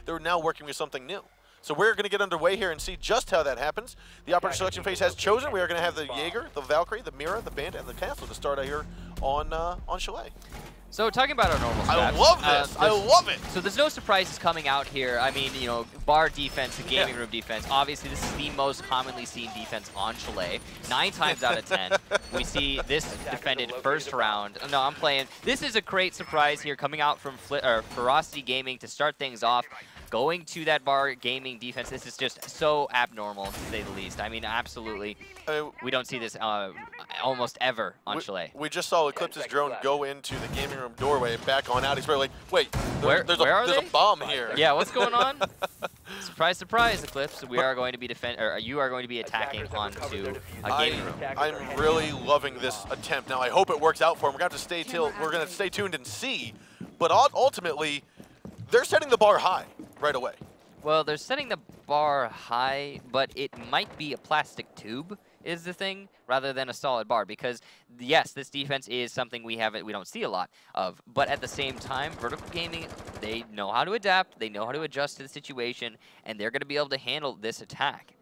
they're now working with something new. So we're going to get underway here and see just how that happens. The operator selection phase has chosen. We are going to have the Jaeger, the Valkyrie, the Mira, the Bandit, and the Castle to start out here on Chalet. So talking about our normal straps, I love this. I love it. So there's no surprises coming out here. I mean, you know, bar defense and gaming room defense. Obviously, this is the most commonly seen defense on Chalet. 9 times out of 10, we see this defended first round. No, I'm playing. This is a great surprise here coming out from Ferocity Gaming to start things off. Going to that bar gaming defense, this is just so abnormal, to say the least. I mean, absolutely, we don't see this almost ever on Chalet. We just saw Eclipse's drone go into the gaming room doorway and back on out. He's probably like, wait, there's a bomb here. Yeah, what's going on? Surprise, surprise, Eclipse. We are going to be you are going to be attacking onto a gaming room. I'm really loving this attempt. Now, I hope it works out for him. We're going to stay tuned and see. But ultimately, they're setting the bar high right away. Well, they're setting the bar high, but it might be a plastic tube is the thing rather than a solid bar, because yes, this defense is something we don't see a lot of, but at the same time, Vertical Gaming, they know how to adapt, they know how to adjust to the situation, and they're going to be able to handle this attack.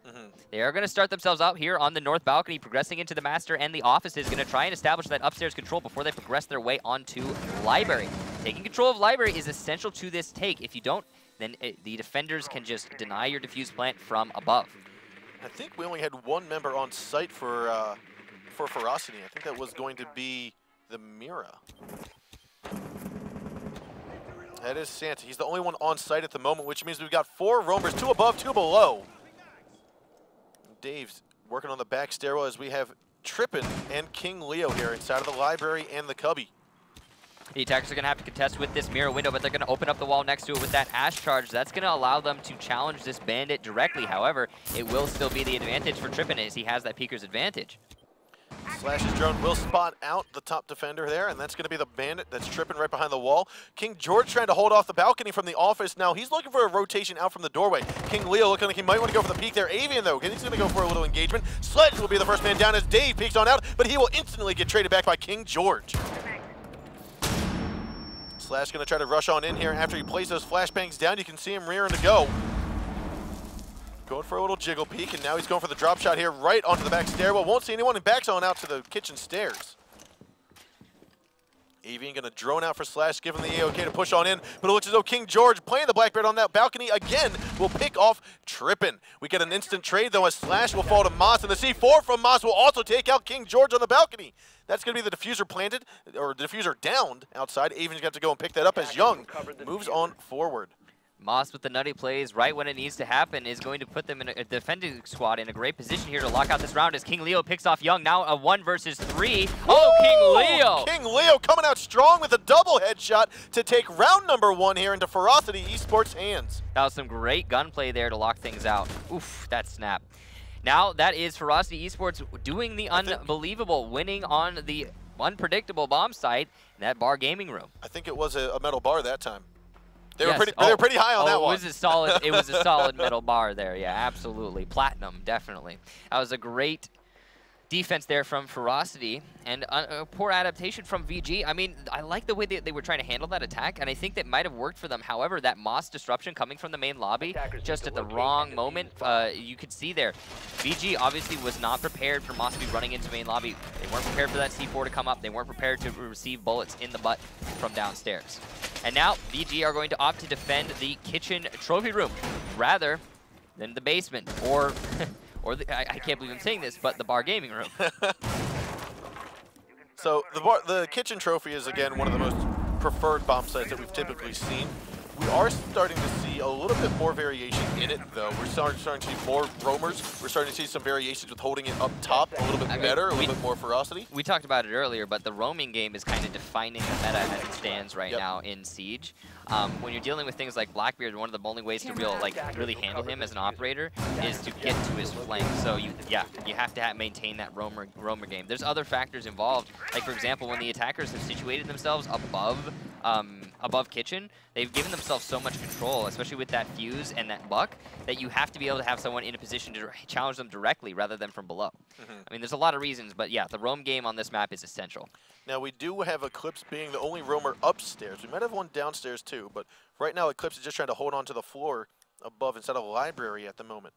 They are going to start themselves out here on the north balcony, progressing into the master and the offices, going to try and establish that upstairs control before they progress their way onto library. Taking control of library is essential to this take. If you don't, then the defenders can just deny your defuse plant from above. I think we only had one member on site for Ferocity. I think that was going to be the Mira. That is Santa. He's the only one on site at the moment, which means we've got 4 roamers, 2 above, 2 below. Dave's working on the back stairwell as we have Trippin and King Leo here inside of the library and the cubby. The attackers are going to have to contest with this mirror window, but they're going to open up the wall next to it with that Ash charge. That's going to allow them to challenge this bandit directly. However, it will still be the advantage for Trippin as he has that Peeker's advantage. Slash's drone will spot out the top defender there, and that's going to be the bandit that's Trippin right behind the wall. King George trying to hold off the balcony from the office. Now he's looking for a rotation out from the doorway. King Leo looking like he might want to go for the peek there. Avian, though, he's going to go for a little engagement. Sledge will be the first man down as Dave peeks on out, but he will instantly get traded back by King George. Slash going to try to rush on in here after he plays those flashbangs down. You can see him rearing to go. Going for a little jiggle peek, and now he's going for the drop shot here right onto the back stairwell. Won't see anyone, and backs on out to the kitchen stairs. Avian going to drone out for Slash, giving the AOK to push on in, but it looks as though King George playing the Blackbeard on that balcony again will pick off Trippin. We get an instant trade, though, as Slash will fall to Moss, and the C4 from Moss will also take out King George on the balcony. That's going to be the diffuser planted, or the diffuser downed outside. Avian's got to go and pick that up as Young moves on forward. Moss with the nutty plays right when it needs to happen is going to put them in a defending squad in a great position here to lock out this round as King Leo picks off Young. Now a 1 versus 3. Oh, King Leo! King Leo coming out strong with a double headshot to take round number 1 here into Ferocity Esports' hands. That was some great gunplay there to lock things out. Oof, that snap. Now that is Ferocity Esports doing the unbelievable, winning on the unpredictable bomb site in that bar gaming room. I think it was a metal bar that time. They were pretty high on that one. It was a solid metal bar there. Yeah, absolutely. Platinum, definitely. That was a great defense there from Ferocity, and a poor adaptation from VG. I mean, I like the way they were trying to handle that attack, and I think that might have worked for them. However, that Moss disruption coming from the main lobby, just at the wrong moment, you could see there. VG obviously was not prepared for Moss to be running into main lobby. They weren't prepared for that C4 to come up. They weren't prepared to receive bullets in the butt from downstairs. And now, VG are going to opt to defend the kitchen trophy room rather than the basement, or I can't believe I'm saying this, but the bar gaming room. So the kitchen trophy is, again, one of the most preferred bomb sites that we've typically seen. We are starting to see a little bit more variation in it, though. We're starting to see more roamers. We're starting to see some variations with holding it up top a little bit better, a little bit more ferocity. We talked about it earlier, but the roaming game is kind of defining the meta as it stands right now in Siege. When you're dealing with things like Blackbeard, one of the only ways to really handle him as an operator is to get to his flank. So you have to maintain that roamer game. There's other factors involved, like for example, when the attackers have situated themselves above above Kitchen, they've given themselves so much control, especially with that fuse and that buck, that you have to be able to have someone in a position to challenge them directly rather than from below. I mean, there's a lot of reasons, but yeah, the roam game on this map is essential. Now, we do have Eclipse being the only roamer upstairs. We might have one downstairs too, but right now Eclipse is just trying to hold on to the floor above inside of the library at the moment.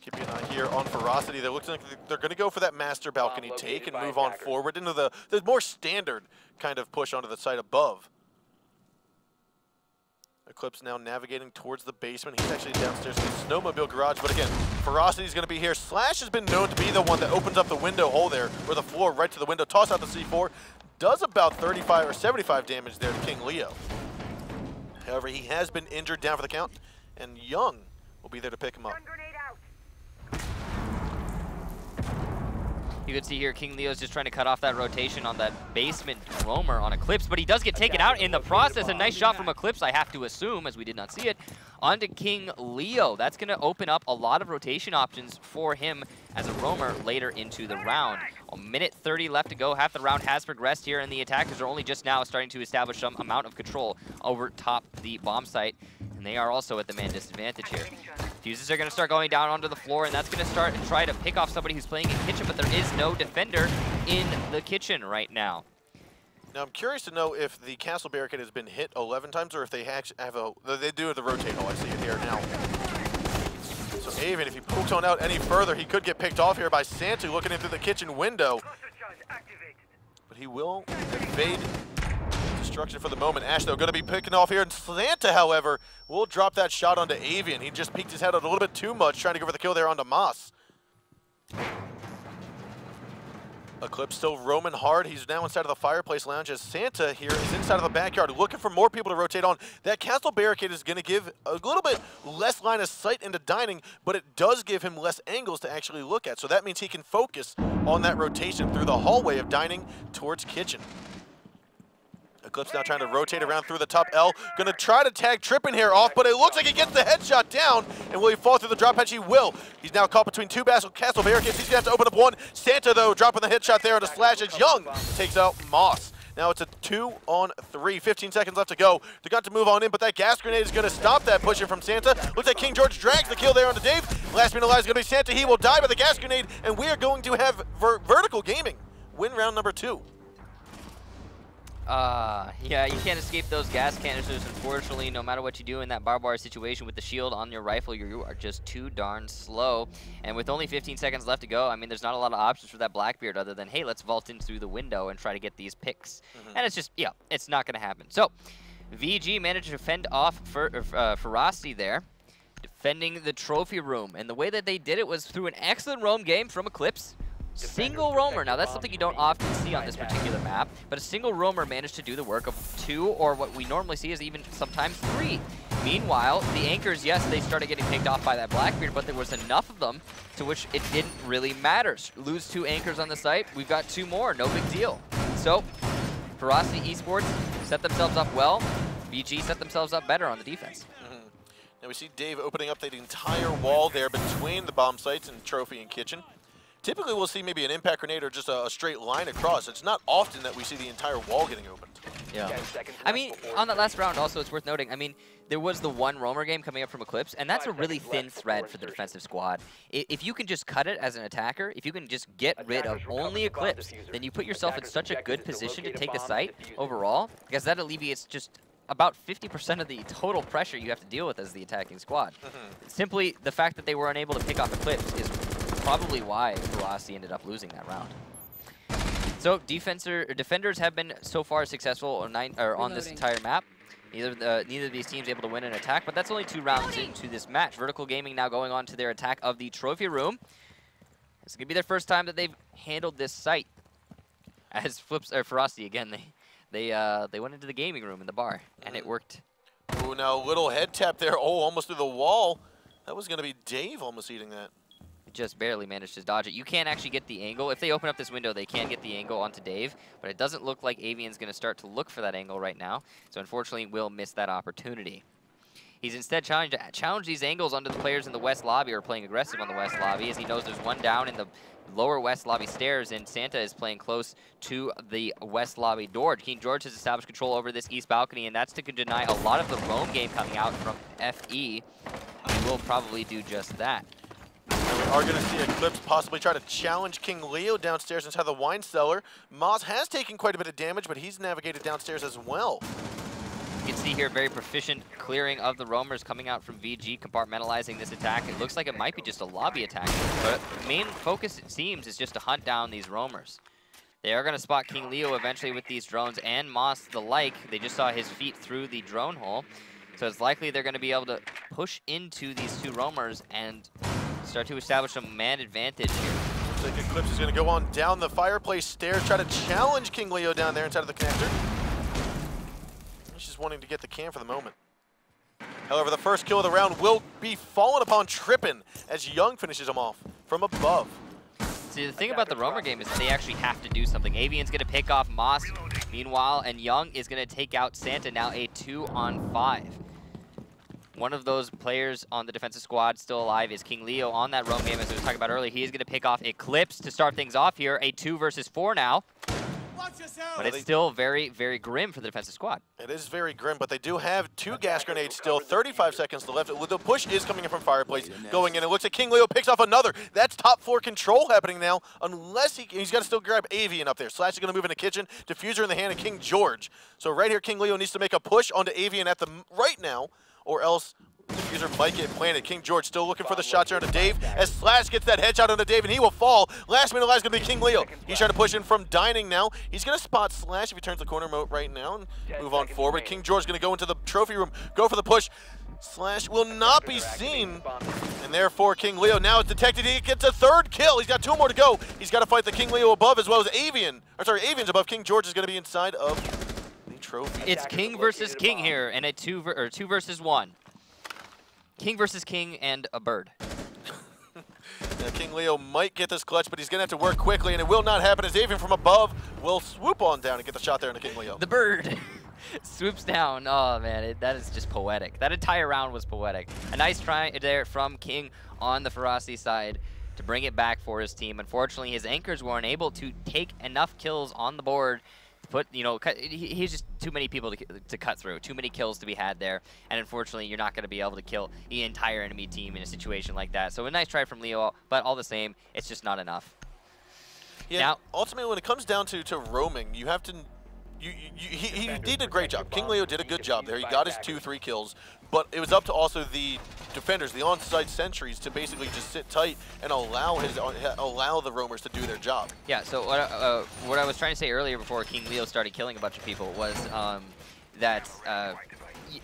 Keeping an eye here on Ferocity. They're looking like they're going to go for that master balcony take and move on forward into the more standard kind of push onto the site above. Eclipse now navigating towards the basement. He's actually downstairs in the snowmobile garage, but again, Ferocity's going to be here. Slash has been known to be the one that opens up the window hole there, or the floor right to the window. Toss out the C4. Does about 35 or 75 damage there to King Leo. However, he has been injured down for the count, and Young will be there to pick him up. You can see here King Leo's just trying to cut off that rotation on that basement roamer on Eclipse, but he does get taken out in the process. A nice shot from Eclipse, I have to assume, as we did not see it, onto King Leo. That's going to open up a lot of rotation options for him as a roamer later into the round. A minute 30 left to go. Half the round has progressed here, and the attackers are only just now starting to establish some amount of control over top the bomb site, and they are also at the man disadvantage here. Fuses are going to start going down onto the floor, and that's going to start and try to pick off somebody who's playing in kitchen, but there is no defender in the kitchen right now. Now, I'm curious to know if the castle barricade has been hit 11 times, or if they actually have they do the rotate hole. I see it here now. So Avian, if he pokes on out any further, he could get picked off here by Santa looking in through the kitchen window. But he will evade destruction for the moment. Ash, though, going to be picking off here, and Santa, however, will drop that shot onto Avian. He just peeked his head out a little bit too much, trying to go for the kill there onto Moss. Eclipse still roaming hard. He's now inside of the fireplace lounge as Santa here is inside of the backyard looking for more people to rotate on. That castle barricade is going to give a little bit less line of sight into dining, but it does give him less angles to actually look at. So that means he can focus on that rotation through the hallway of dining towards kitchen. Eclipse now trying to rotate around through the top L. Going to try to tag Trippin here off, but it looks like he gets the headshot down. And will he fall through the drop hatch? He will. He's now caught between two castle barricades. He's going to have to open up one. Santa, though, dropping the headshot there onto Slash as Young takes out Moss. Now it's a 2-on-3. 15 seconds left to go. They got to move on in, but that gas grenade is going to stop that pushing from Santa. Looks like King George drags the kill there onto Dave. Last man alive is going to be Santa. He will die by the gas grenade, and we are going to have Vertical Gaming win round number 2. Yeah, you can't escape those gas canisters, unfortunately. No matter what you do in that barbed wire situation with the shield on your rifle, you are just too darn slow. And with only 15 seconds left to go, I mean, there's not a lot of options for that Blackbeard other than, hey, let's vault in through the window and try to get these picks. And it's just, yeah, it's not going to happen. So, VG managed to fend off Ferocity there, defending the trophy room. And the way that they did it was through an excellent roam game from Eclipse. Single roamer. Now that's something you don't often see on this particular map, but a single roamer managed to do the work of 2, or what we normally see is even sometimes 3. Meanwhile, the anchors, yes, they started getting picked off by that Blackbeard, but there was enough of them to which it didn't really matter. Lose 2 anchors on the site, we've got 2 more, no big deal. So, Ferocity Esports set themselves up well. VG set themselves up better on the defense. Now we see Dave opening up the entire wall there between the bomb sites and trophy and kitchen. Typically, we'll see maybe an impact grenade or just a straight line across. It's not often that we see the entire wall getting opened. Yeah. I mean, on that last round also, it's worth noting, I mean, there was the one roamer game coming up from Eclipse, and that's a really thin thread for the defensive squad. If you can just cut it as an attacker, if you can just get rid of only Eclipse, then you put yourself in such a good position to take the site overall, because that alleviates just about 50% of the total pressure you have to deal with as the attacking squad. Simply, the fact that they were unable to pick off Eclipse is probably why Ferocity ended up losing that round. So defenders have been so far successful on this entire map. Neither of these teams able to win an attack, but that's only 2 rounds into this match. Vertical Gaming now going on to their attack of the trophy room. It's going to be their first time that they've handled this site. As Ferocity again, they went into the gaming room in the bar, and it worked. Ooh, now a little head tap there. Oh, almost through the wall. That was going to be Dave almost eating that. Just barely managed to dodge it. You can't actually get the angle. If they open up this window, they can get the angle onto Dave, but it doesn't look like Avian's going to start to look for that angle right now, so unfortunately will miss that opportunity. He's instead challenged these angles onto the players in the west lobby, or playing aggressive on the west lobby, as he knows there's one down in the lower west lobby stairs, and Santa is playing close to the west lobby door. King George has established control over this east balcony, and that's to deny a lot of the roam game coming out from FE. He will probably do just that. And we are going to see Eclipse possibly try to challenge King Leo downstairs inside the wine cellar. Moss has taken quite a bit of damage, but he's navigated downstairs as well. You can see here very proficient clearing of the roamers coming out from VG, compartmentalizing this attack. It looks like it might be just a lobby attack, but the main focus, it seems, is just to hunt down these roamers. They are going to spot King Leo eventually with these drones, and Moss the like. They just saw his feet through the drone hole, so it's likely they're going to be able to push into these two roamers and start to establish a man advantage here. Looks like Eclipse is going to go on down the fireplace stairs, try to challenge King Leo down there inside of the connector. He's just wanting to get the cam for the moment. However, the first kill of the round will be fallen upon Trippin as Young finishes him off from above. See, the thing about the roamer game is they actually have to do something. Avian's going to pick off Moss, meanwhile, and Young is going to take out Santa, now a 2-on-5. One of those players on the defensive squad still alive is King Leo on that roam game, as we were talking about earlier. He is going to pick off Eclipse to start things off here, a 2 versus 4 now. But it's still very, very grim for the defensive squad. It is very grim, but they do have 2 gas grenades still. 35 seconds left. The push is coming in from Fireplace, going in. It looks like King Leo picks off another. That's top 4 control happening now, unless he's got to still grab Avian up there. Slash is going to move in the kitchen. Diffuser in the hand of King George. So right here, King Leo needs to make a push onto Avian at the right now, or else Diffuser might get planted. King George still looking for the shots here onto Dave as Slash gets that headshot onto Dave, and he will fall. Last minute alive is going to be King Leo. He's trying to push in from Dining now. He's going to spot Slash if he turns the corner moat right now and move on forward. King George is going to go into the trophy room, go for the push. Slash will not be seen, and therefore King Leo now is detected. He gets a 3rd kill. He's got 2 more to go. He's got to fight the King Leo above as well as Avian. Or sorry, Avian's above. King George is going to be inside of the trophy. It's King versus King here, and a 2 versus 1. King versus King and a bird. Now King Leo might get this clutch, but he's going to have to work quickly, and it will not happen as Avian from above will swoop on down and get the shot there into King Leo. The bird swoops down. Oh, man, that is just poetic. That entire round was poetic. A nice try there from King on the Ferocity side to bring it back for his team. Unfortunately, his anchors weren't able to take enough kills on the board. He's just too many people to cut through, too many kills to be had there, and unfortunately you're not going to be able to kill the entire enemy team in a situation like that. So a nice try from Leo, but all the same, it's just not enough. Yeah, now, ultimately when it comes down to roaming, you have to, he did a great job. King Leo did a good job there. He got his 2-3 kills, but it was up to also the defenders, the on-site sentries, to basically just sit tight and allow the roamers to do their job. Yeah, so what I was trying to say earlier before King Leo started killing a bunch of people was that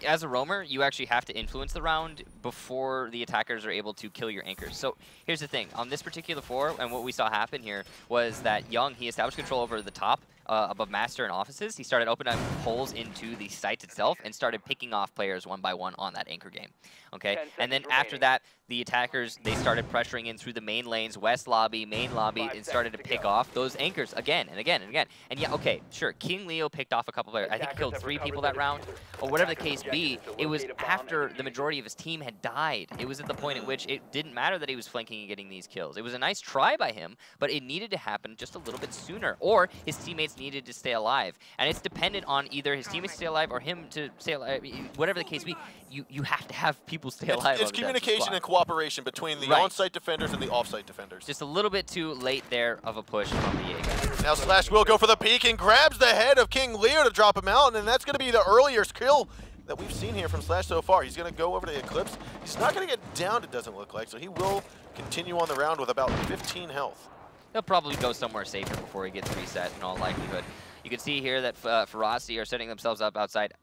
as a roamer, you actually have to influence the round before the attackers are able to kill your anchors. So here's the thing. On this particular floor, and what we saw happen here was that Young, he established control over the top above Master and offices. He started opening up holes into the site itself and started picking off players one by one on that anchor game. Okay, and then after that, the attackers, they started pressuring in through the main lanes, west lobby, main lobby, and started to pick off those anchors again and again and again. And yeah, okay, sure, King Leo picked off a couple players. I think he killed 3 people that round, or whatever the case be. It was after the majority of his team had died. It was at the point at which it didn't matter that he was flanking and getting these kills. It was a nice try by him, but it needed to happen just a little bit sooner, or his teammates needed to stay alive. And it's dependent on either his teammates stay alive or him to stay alive. Whatever the case be, you have to have people stay alive. It's communication and cooperation between the on-site defenders and the off-site defenders. Just a little bit too late there of a push from the A. Now Slash will go for the peek and grabs the head of King Leo to drop him out, and that's going to be the earliest kill that we've seen here from Slash so far. He's going to go over to Eclipse. He's not going to get downed, it doesn't look like, so he will continue on the round with about 15 health. He'll probably go somewhere safer before he gets reset in all likelihood. You can see here that Ferocity are setting themselves up outside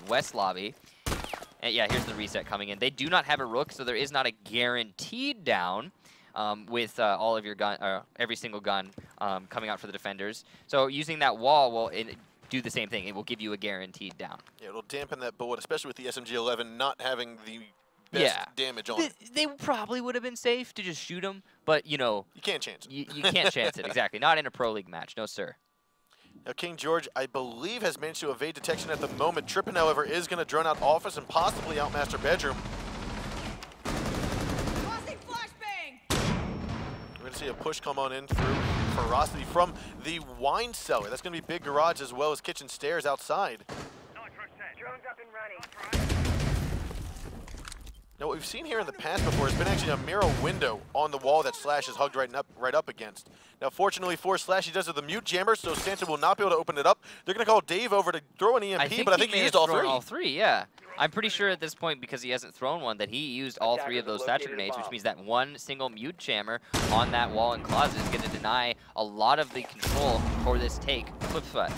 West Lobby. And yeah, here's the reset coming in. They do not have a rook, so there is not a guaranteed down with all of your gun, every single gun coming out for the defenders. So using that wall will do the same thing. It will give you a guaranteed down. Yeah, it'll dampen that bullet, especially with the SMG-11 not having the best damage on it. They probably would have been safe to just shoot him, but you know, you can't chance it. You can't chance it, exactly. Not in a Pro League match, no sir. Now King George, I believe, has managed to evade detection at the moment. Trippin, however, is going to drone out office and possibly outmaster bedroom. We're going going to see a push come on in through Ferocity from the wine cellar. That's going to be big garage as well as kitchen stairs outside. Drone's up and running. Now, what we've seen here in the past before has been actually a mirror window on the wall that Slash is hugged right up against. Now, fortunately for Slash, he does have the mute jammer, so Santa will not be able to open it up. They're going to call Dave over to throw an EMP, but I think he used all three. All three, yeah. I'm pretty sure at this point, because he hasn't thrown one, that he used all three of those Thatcher grenades, which means that one single mute jammer on that wall and closet is going to deny a lot of the control for this take. Flip side.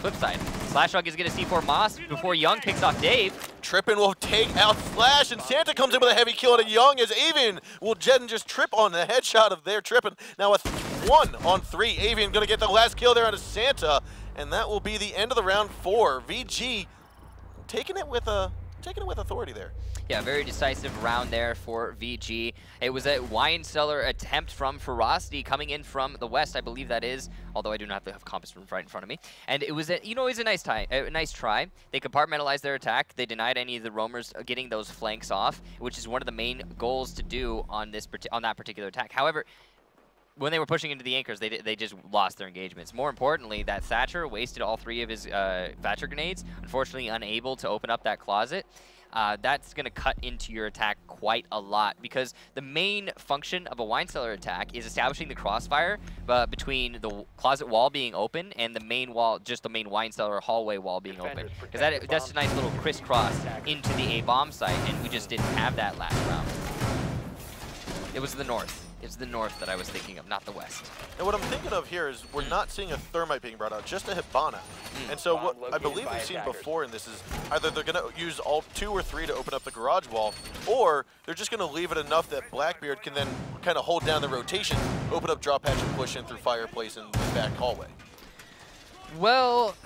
Slashhog is going to C4 Moss before Young picks off Dave. Trippin will take out Slash, and Santa comes in with a heavy kill at a Young as Avian will just trip on the headshot of their Trippin. Now a 1-on-3. Avian going to get the last kill there on a Santa, and that will be the end of the round 4. VG taking it with authority there. Yeah, very decisive round there for VG. It was a wine cellar attempt from Ferocity coming in from the west, I believe that is, although I do not have compass right in front of me. And it was a, it was a nice try. They compartmentalized their attack. They denied any of the roamers getting those flanks off, which is one of the main goals to do on that particular attack. However, when they were pushing into the anchors, they just lost their engagements. More importantly, that Thatcher wasted all three of his Thatcher grenades, unfortunately unable to open up that closet. That's going to cut into your attack quite a lot, because the main function of a wine cellar attack is establishing the crossfire between the closet wall being open and the main wall, just the main wine cellar hallway wall being open. Because that's a nice little crisscross into the A-bomb site, and we just didn't have that last round. It was the north. It's the north that I was thinking of, not the west. And what I'm thinking of here is we're not seeing a thermite being brought out, just a Hibana. And so what I believe we've seen before in this is either they're going to use all 2 or 3 to open up the garage wall, or they're just going to leave it enough that Blackbeard can then kind of hold down the rotation, open up drop hatch and push in through fireplace and the back hallway. Well,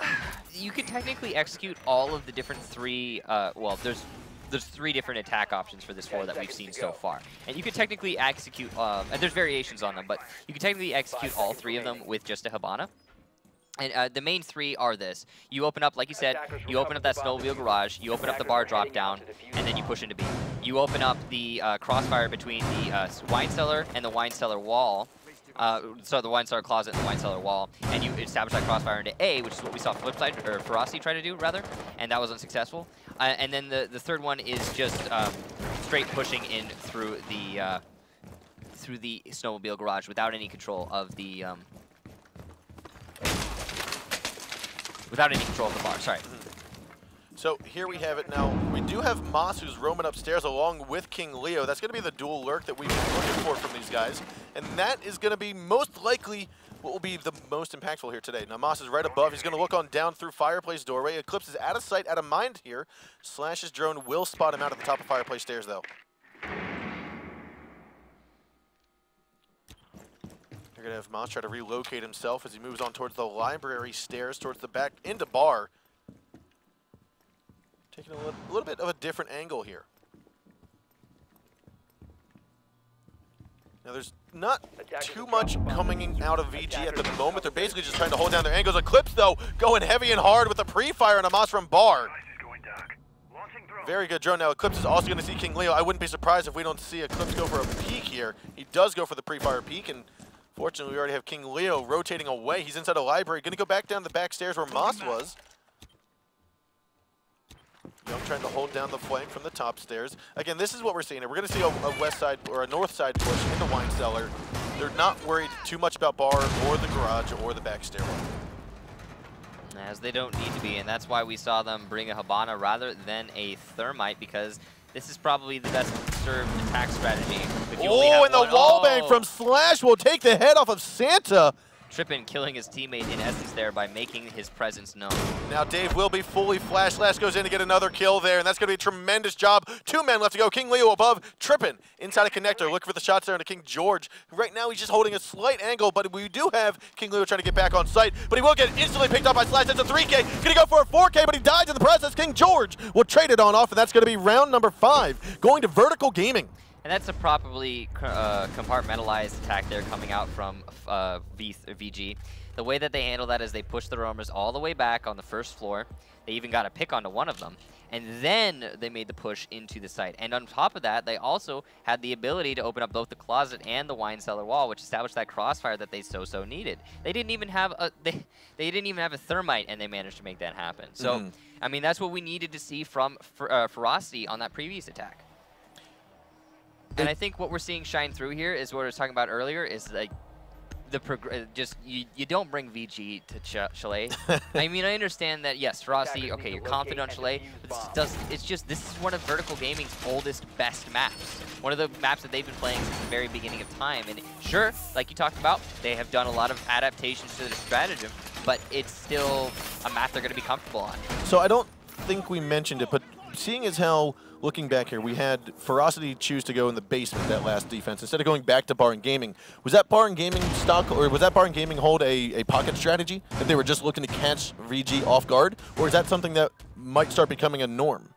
you could technically execute all of the different 3, well, there's 3 different attack options for this floor that we've seen so far. And you could technically execute, and there's variations on them, but you could technically execute all 3 of them with just a Hibana. And the main 3 are this. You open up, like you said, you open up that snowmobile garage, you open up the bar drop down, and then you push into B. You open up the crossfire between the wine cellar and the wine cellar wall. So the wine cellar closet and the wine cellar wall, and you establish that crossfire into A, which is what we saw Flipside, or Ferocity try to do, rather, and that was unsuccessful. And then the third one is just straight pushing in through the snowmobile garage without any control of the bar. Sorry. So here we have it now. We do have Moss who's roaming upstairs along with King Leo. That's going to be the dual lurk that we've been looking for from these guys. And that is going to be most likely what will be the most impactful here today. Now Moss is right above. He's going to look on down through fireplace doorway. Eclipse is out of sight, out of mind here. Slash's drone will spot him out at the top of fireplace stairs though. You're going to have Moss try to relocate himself as he moves on towards the library stairs, towards the back into bar. Taking a little bit of a different angle here. Now there's not too much coming out of VG at the moment. They're basically just trying to hold down their angles. Eclipse though, going heavy and hard with a pre-fire and a Moss from bar. Very good drone. Now Eclipse is also going to see King Leo. I wouldn't be surprised if we don't see Eclipse go for a peek here. He does go for the pre-fire peek, and fortunately we already have King Leo rotating away. He's inside a library, going to go back down the back stairs where Moss was. Young trying to hold down the flank from the top stairs. Again, this is what we're seeing. We're going to see a west side or a north side push in the wine cellar. They're not worried too much about bar or the garage or the back stairwell. As they don't need to be, and that's why we saw them bring a Hibana rather than a thermite, because this is probably the best served attack strategy. Oh, and the wall bang from Slash will take the head off of Santa. Trippin killing his teammate in essence there by making his presence known. Now Dave will be fully flashed. Slash goes in to get another kill there, and that's going to be a tremendous job. 2 men left to go. King Leo above. Trippin inside a connector. Looking for the shots there into King George. Right now he's just holding a slight angle, but we do have King Leo trying to get back on site. But he will get instantly picked up by Slash. That's a 3K. Going to go for a 4K, but he dies in the process. King George will trade it on off, and that's going to be round number 5, going to Vertical Gaming. And that's a properly compartmentalized attack there coming out from VG. The way that they handle that is they push the roamers all the way back on the first floor. They even got a pick onto one of them. And then they made the push into the site. And on top of that, they also had the ability to open up both the closet and the wine cellar wall, which established that crossfire that they so needed. They didn't even have a they didn't even have a thermite, and they managed to make that happen. So, I mean, that's what we needed to see from Ferocity on that previous attack. And I think what we're seeing shine through here is what I was talking about earlier, is like you don't bring VG to Chalet. I mean, I understand that, yes, Ferocity, okay, you're confident on Chalet, but it's just this is one of Vertical Gaming's oldest, best maps. One of the maps that they've been playing since the very beginning of time. And sure, like you talked about, they have done a lot of adaptations to the stratagem, but it's still a map they're going to be comfortable on. So I don't think we mentioned it, but seeing as how, looking back here, we had Ferocity choose to go in the basement, that last defense, instead of going back to Bar and Gaming. Was that Bar and Gaming stock, or was that Bar and Gaming hold a pocket strategy, that they were just looking to catch VG off guard? Or is that something that might start becoming a norm?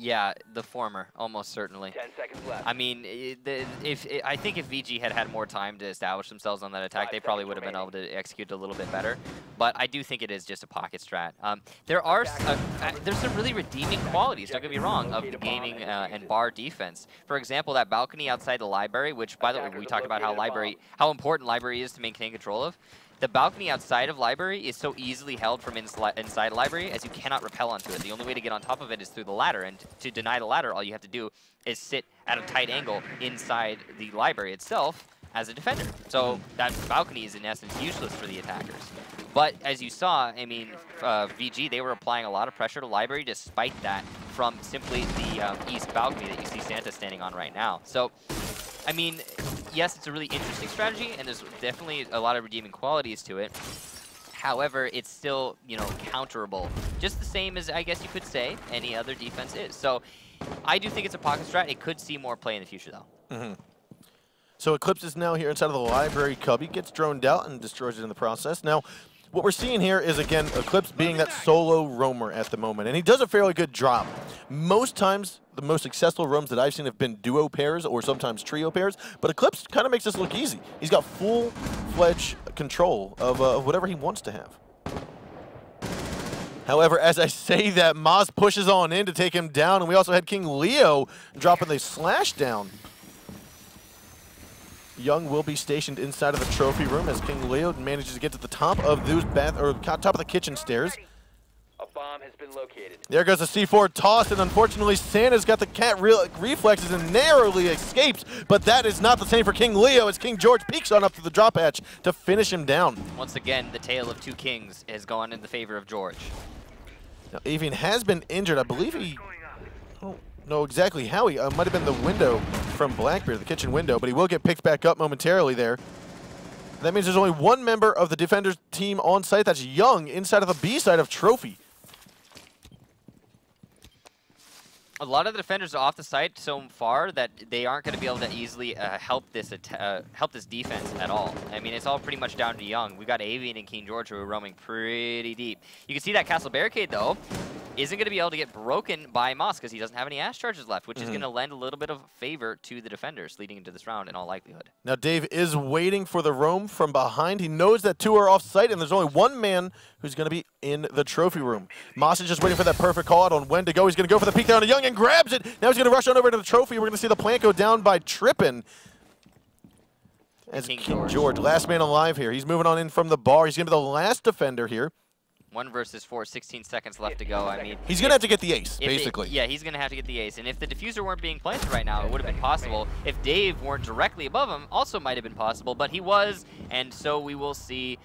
Yeah, the former, almost certainly. 10 seconds left. I mean, I think if VG had had more time to establish themselves on that attack, they probably would have been able to execute a little bit better. But I do think it is just a pocket strat. There's some really redeeming qualities, don't get me wrong, of the gaming and bar defense. For example, that balcony outside the library, which, by the way, we talked about how important library is to maintain control of. The balcony outside of library is so easily held from inside library as you cannot rappel onto it. The only way to get on top of it is through the ladder, and to deny the ladder, all you have to do is sit at a tight angle inside the library itself as a defender. So that balcony is in essence useless for the attackers. But as you saw, I mean, VG, they were applying a lot of pressure to library despite that from simply the east balcony that you see Santa standing on right now. So, I mean, yes, it's a really interesting strategy, and there's definitely a lot of redeeming qualities to it. However, it's still, you know, counterable. Just the same as, I guess you could say, any other defense is. So I do think it's a pocket strat. It could see more play in the future, though. So Eclipse is now here inside of the library cubby, gets droned out and destroys it in the process. Now, what we're seeing here is, again, Eclipse being that solo roamer at the moment, and he does a fairly good job. Most times, the most successful roams that I've seen have been duo pairs or sometimes trio pairs, but Eclipse kind of makes this look easy. He's got full-fledged control of whatever he wants to have. However, as I say that, Moz pushes on in to take him down, and we also had King Leo dropping the slash down. Young will be stationed inside of the trophy room as King Leo manages to get to the top of those top of the kitchen stairs. A bomb has been located. There goes the C4 toss, and unfortunately Santa's got the cat reflexes and narrowly escapes, but that is not the same for King Leo as King George peeks on up to the drop hatch to finish him down. Once again, the tale of two kings has gone in the favor of George. Now, Avian has been injured. I believe he... don't know exactly how he... might have been the window from Blackbeard, the kitchen window, but he will get picked back up momentarily there. That means there's only one member of the Defenders team on site. That's Young inside of the B side of Trophy. A lot of the defenders are off the site so far that they aren't going to be able to easily help this defense at all. I mean, it's all pretty much down to Young. We got Avian and King George who are roaming pretty deep. You can see that castle barricade, though, isn't going to be able to get broken by Moss because he doesn't have any Ash charges left, which is going to lend a little bit of favor to the defenders leading into this round in all likelihood. Now, Dave is waiting for the roam from behind. He knows that two are off site, and there's only one man who's going to be in the trophy room. Moss is just waiting for that perfect call out on when to go. He's going to go for the peek down to Young and grabs it. Now he's going to rush on over to the trophy. We're going to see the plant go down by Trippin. As King George, last man alive here. He's moving on in from the bar. He's going to be the last defender here. 1 versus 4, 16 seconds left to go. I mean, he's going to have to get the ace, basically. Yeah, he's going to have to get the ace. And if the diffuser weren't being planted right now, it would have been possible. If Dave weren't directly above him, also might have been possible, but he was. And so we will see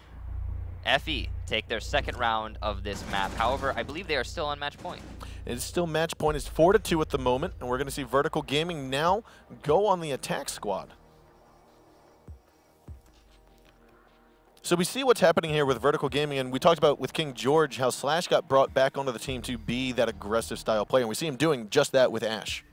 FE take their second round of this map. However, I believe they are still on match point. It's still match point. It's 4-2 at the moment, and we're going to see Vertical Gaming now go on the attack squad. So we see what's happening here with Vertical Gaming, and we talked about with King George how Slash got brought back onto the team to be that aggressive style player, and we see him doing just that with Ash.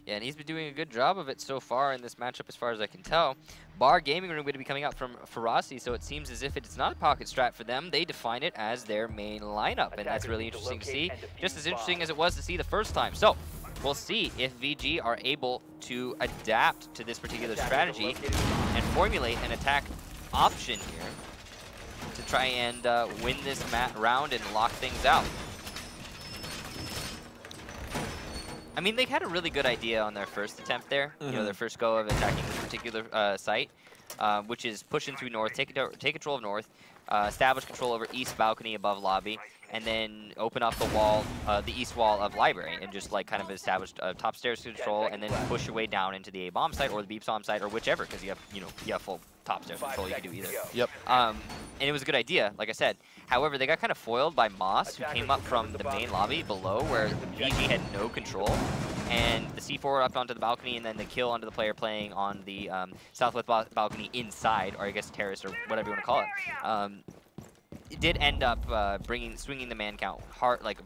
Yeah, and he's been doing a good job of it so far in this matchup as far as I can tell. Bar Gaming Room going to be coming out from Ferocity, so it seems as if it's not a pocket strat for them. They define it as their main lineup, and that's really interesting to see. Just as interesting as it was to see the first time. So, we'll see if VG are able to adapt to this particular strategy and formulate an attack option here to try and win this round and lock things out. I mean, they had a really good idea on their first attempt there, you know, their first go of attacking this particular site, which is pushing through north, take control of north, establish control over east balcony above lobby, and then open up the wall, the east wall of library, and just like kind of establish top stairs control, and then push your way down into the A bomb site or the B bomb site or whichever, because you have, you know, you have full top stairs control. You can do either. Yep. And it was a good idea, like I said. However, they got kind of foiled by Moss, who came up from the main lobby below, where VG had no control, and the C4 up onto the balcony, and then the kill onto the player playing on the southwest balcony inside, or I guess terrace or whatever you want to call it. It did end up swinging the man count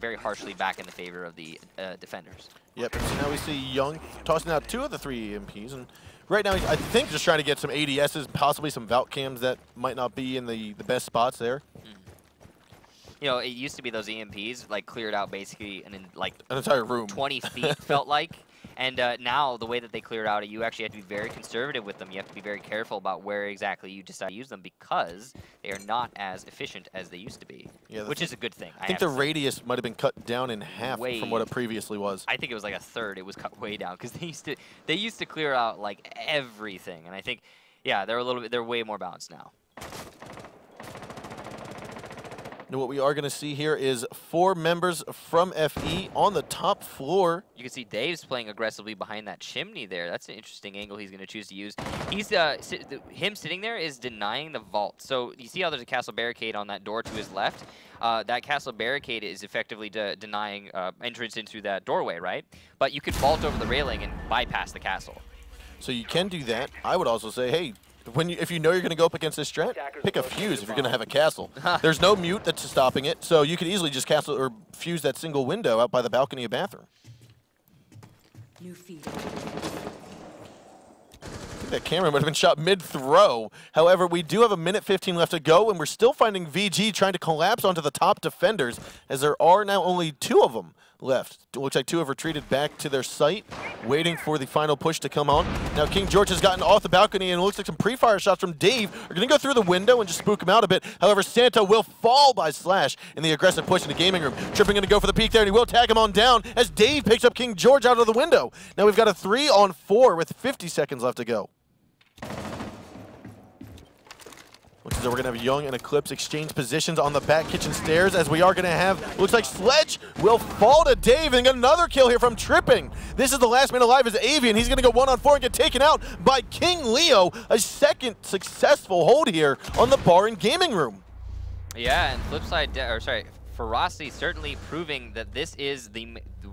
very harshly back in the favor of the defenders. Yep, and so now we see Young tossing out 2 of the 3 EMPs, and right now I think just trying to get some ADSs, possibly some Valk cams that might not be in the best spots there. You know, it used to be those EMPs like cleared out basically an entire room, 20 feet felt like. And now the way that they clear out, you actually have to be very conservative with them. You have to be very careful about where exactly you decide to use them, because they are not as efficient as they used to be, which is a good thing. I think the radius might have been cut down in half from what it previously was. I think it was like a third. It was cut way down, because they used to clear out like everything. And I think, yeah, they're way more balanced now. And what we are going to see here is 4 members from FE on the top floor. You can see Dave's playing aggressively behind that chimney there. That's an interesting angle he's going to choose to use. He's him sitting there is denying the vault. So you see how there's a castle barricade on that door to his left? That castle barricade is effectively denying entrance into that doorway, right? But you could vault over the railing and bypass the castle. So you can do that. I would also say, hey, if you know you're going to go up against this strat, pick a fuse if you're going to have a castle. There's no mute that's stopping it, so you could easily just castle or fuse that single window out by the balcony or bathroom. New feed. I think that camera might have been shot mid-throw. However, we do have 1:15 left to go, and we're still finding VG trying to collapse onto the top defenders, as there are now only 2 of them left. It looks like 2 have retreated back to their site, waiting for the final push to come on. Now King George has gotten off the balcony, and it looks like some pre-fire shots from Dave are going to go through the window and just spook him out a bit. However, Santa will fall by Slash in the aggressive push in the gaming room. Tripping going to go for the peek there, and he will tag him on down as Dave picks up King George out of the window. Now we've got a 3-on-4 with 50 seconds left to go. Looks as though we're going to have Young and Eclipse exchange positions on the back kitchen stairs, as we are going to have, looks like Sledge will fall to Dave, and get another kill here from Tripping. This is the last man alive as Avian. He's going to go 1-on-4 and get taken out by King Leo. A second successful hold here on the bar and gaming room. Yeah, and Ferocity certainly proving that this is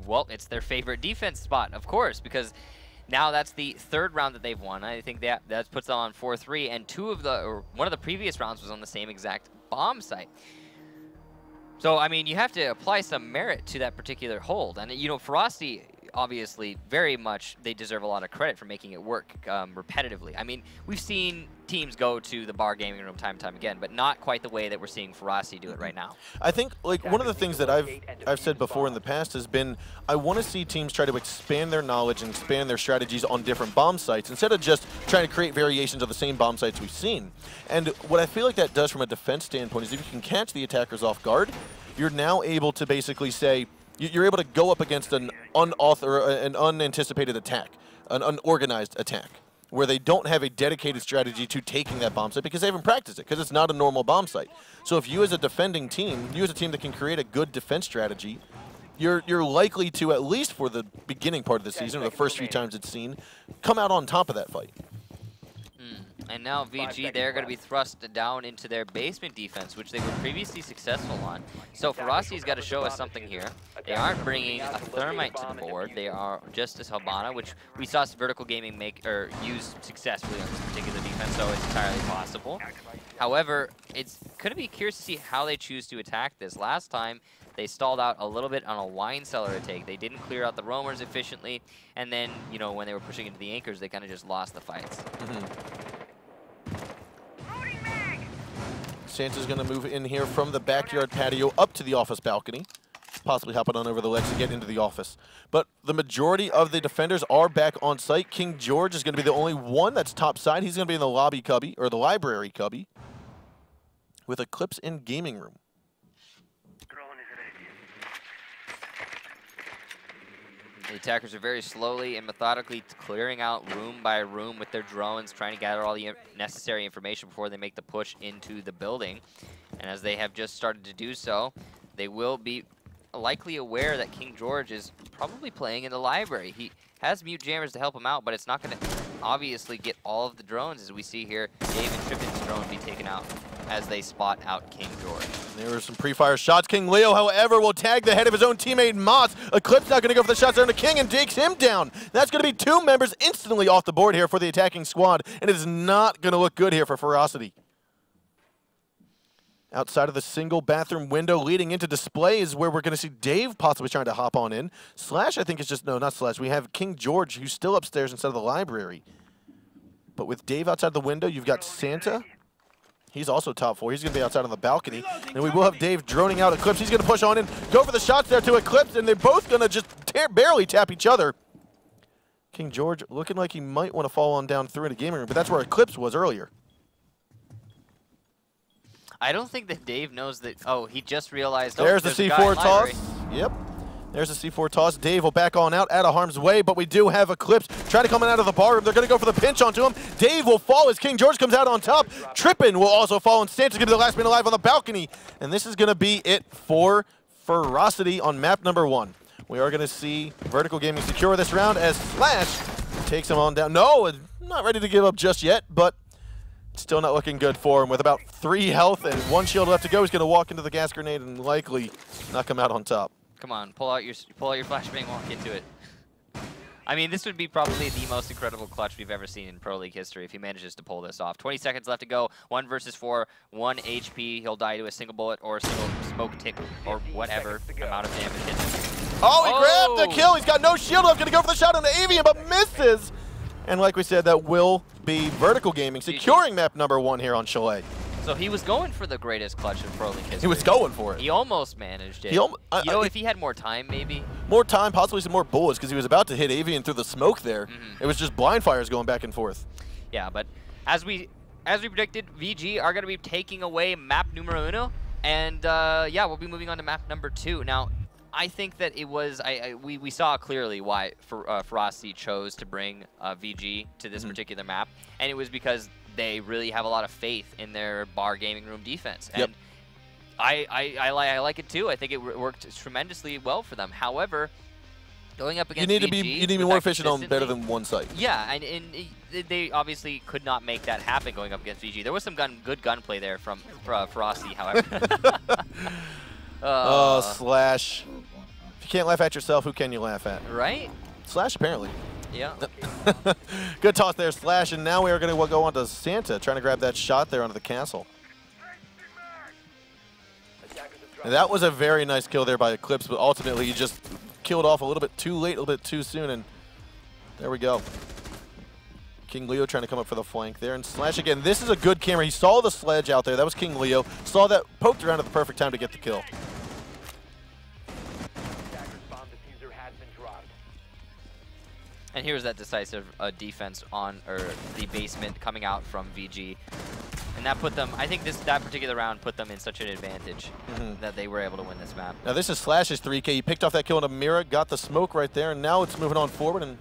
well, it's their favorite defense spot, of course, because now that's the 3rd round that they've won. I think that puts them on 4-3, and one of the previous rounds was on the same exact bomb site. So, I mean, you have to apply some merit to that particular hold. And, you know, Ferocity, obviously, very much, they deserve a lot of credit for making it work repetitively. I mean, we've seen teams go to the bar gaming room time and time again, but not quite the way that we're seeing Ferocity do it right now. I think, like, one of the things that I've said before in the past has been, I want to see teams try to expand their knowledge and expand their strategies on different bomb sites instead of just trying to create variations of the same bomb sites we've seen. And what I feel like that does from a defense standpoint is if you can catch the attackers off guard, you're now able to basically say, you're able to go up against an unanticipated attack, an unorganized attack, where they don't have a dedicated strategy to taking that bomb site because they haven't practiced it, because it's not a normal bomb site. So if you as a defending team, you as a team that can create a good defense strategy, you're likely to, at least for the beginning part of the season, or the first few times it's seen, come out on top of that fight. And now VG, they're going to be thrust down into their basement defense, which they were previously successful on. So Ferocity's got to show us something here. They aren't bringing a Thermite to the board. They are just as Habana, which we saw Vertical Gaming use successfully on this particular defense, so it's entirely possible. However, it's going to be curious to see how they choose to attack this. Last time, they stalled out a little bit on a wine cellar take. They didn't clear out the roamers efficiently, and then, you know, when they were pushing into the anchors, they kind of just lost the fights. Santa's going to move in here from the backyard patio up to the office balcony. possibly hopping on over the legs to get into the office. But the majority of the defenders are back on site. King George is going to be the only one that's top side. He's going to be in the lobby cubby, or the library cubby, with Eclipse in gaming room. The attackers are very slowly and methodically clearing out room by room with their drones, trying to gather all the necessary information before they make the push into the building. And as they have just started to do so, they will be likely aware that King George is probably playing in the library. He has mute jammers to help him out, but it's not going to obviously get all of the drones, as we see here Dave and Trippin's drone be taken out as they spot out King George. There were some pre-fire shots. King Leo, however, will tag the head of his own teammate Moss. Eclipse not going to go for the shots there on the King and takes him down. That's going to be 2 members instantly off the board here for the attacking squad, and it is not going to look good here for Ferocity. Outside of the single bathroom window leading into display is where we're going to see Dave possibly trying to hop on in. Slash, I think, is just, no, not Slash. We have King George, who's still upstairs inside of the library. But with Dave outside the window, you've got Santa. He's also top 4. He's going to be outside on the balcony. And we will have Dave droning out Eclipse. He's going to push on in, go for the shots there to Eclipse, and they're both going to just barely tap each other. King George looking like he might want to fall on down through into gaming room, but that's where Eclipse was earlier. I don't think that Dave knows that. Oh, he just realized. There's the C4 toss. Yep. There's the C4 toss. Dave will back on out of harm's way, but we do have Eclipse trying to come out of the bar room. They're going to go for the pinch onto him. Dave will fall as King George comes out on top. Trippin will also fall, and Santa's going to be the last man alive on the balcony. And this is going to be it for Ferocity on map number 1. We are going to see Vertical Gaming secure this round as Slash takes him on down. No, not ready to give up just yet, but still not looking good for him. With about 3 health and 1 shield left to go, he's going to walk into the gas grenade and likely not come out on top. Come on, pull out your flashbang, walk into it. I mean, this would be probably the most incredible clutch we've ever seen in Pro League history if he manages to pull this off. 20 seconds left to go. 1 versus 4, 1 HP. He'll die to a single bullet or a single smoke tick or whatever amount of damage hits him. Oh, he grabbed the kill. He's got no shield left. Going to go for the shot on the Avian, but misses. And like we said, that will be Vertical Gaming securing map number 1 here on Chalet. So he was going for the greatest clutch in Pro League history. He was going for it. He almost managed it. If he had more time, maybe. More time, possibly some more bullets, because he was about to hit Avian through the smoke there. It was just blind fires going back and forth. Yeah, but as we predicted, VG are going to be taking away map numero 1, and yeah, we'll be moving on to map number 2. Now, I think that it was we saw clearly why Ferocity chose to bring VG to this particular map, and it was because they really have a lot of faith in their bar gaming room defense. And I like it too. I think it worked tremendously well for them. However, going up against VG, you need to be more efficient on better than one site. Yeah, and they obviously could not make that happen going up against VG. There was some good gunplay there from Ferocity, however. Oh, Slash. If you can't laugh at yourself, who can you laugh at? Right? Slash, apparently. Yeah. Good toss there, Slash, and now we are going to go on to Santa, trying to grab that shot there onto the castle. And that was a very nice kill there by Eclipse, but ultimately he just killed off a little bit too late, a little bit too soon, and there we go. King Leo trying to come up for the flank there, and Slash again. This is a good camera. He saw the sledge out there. That was King Leo. Saw that, poked around at the perfect time to get the kill. And here's that decisive defense on the basement coming out from VG. And that put them, I think that particular round put them in such an advantage that they were able to win this map. Now this is Slash's 3K. He picked off that kill in a mirror, got the smoke right there, and now it's moving on forward, and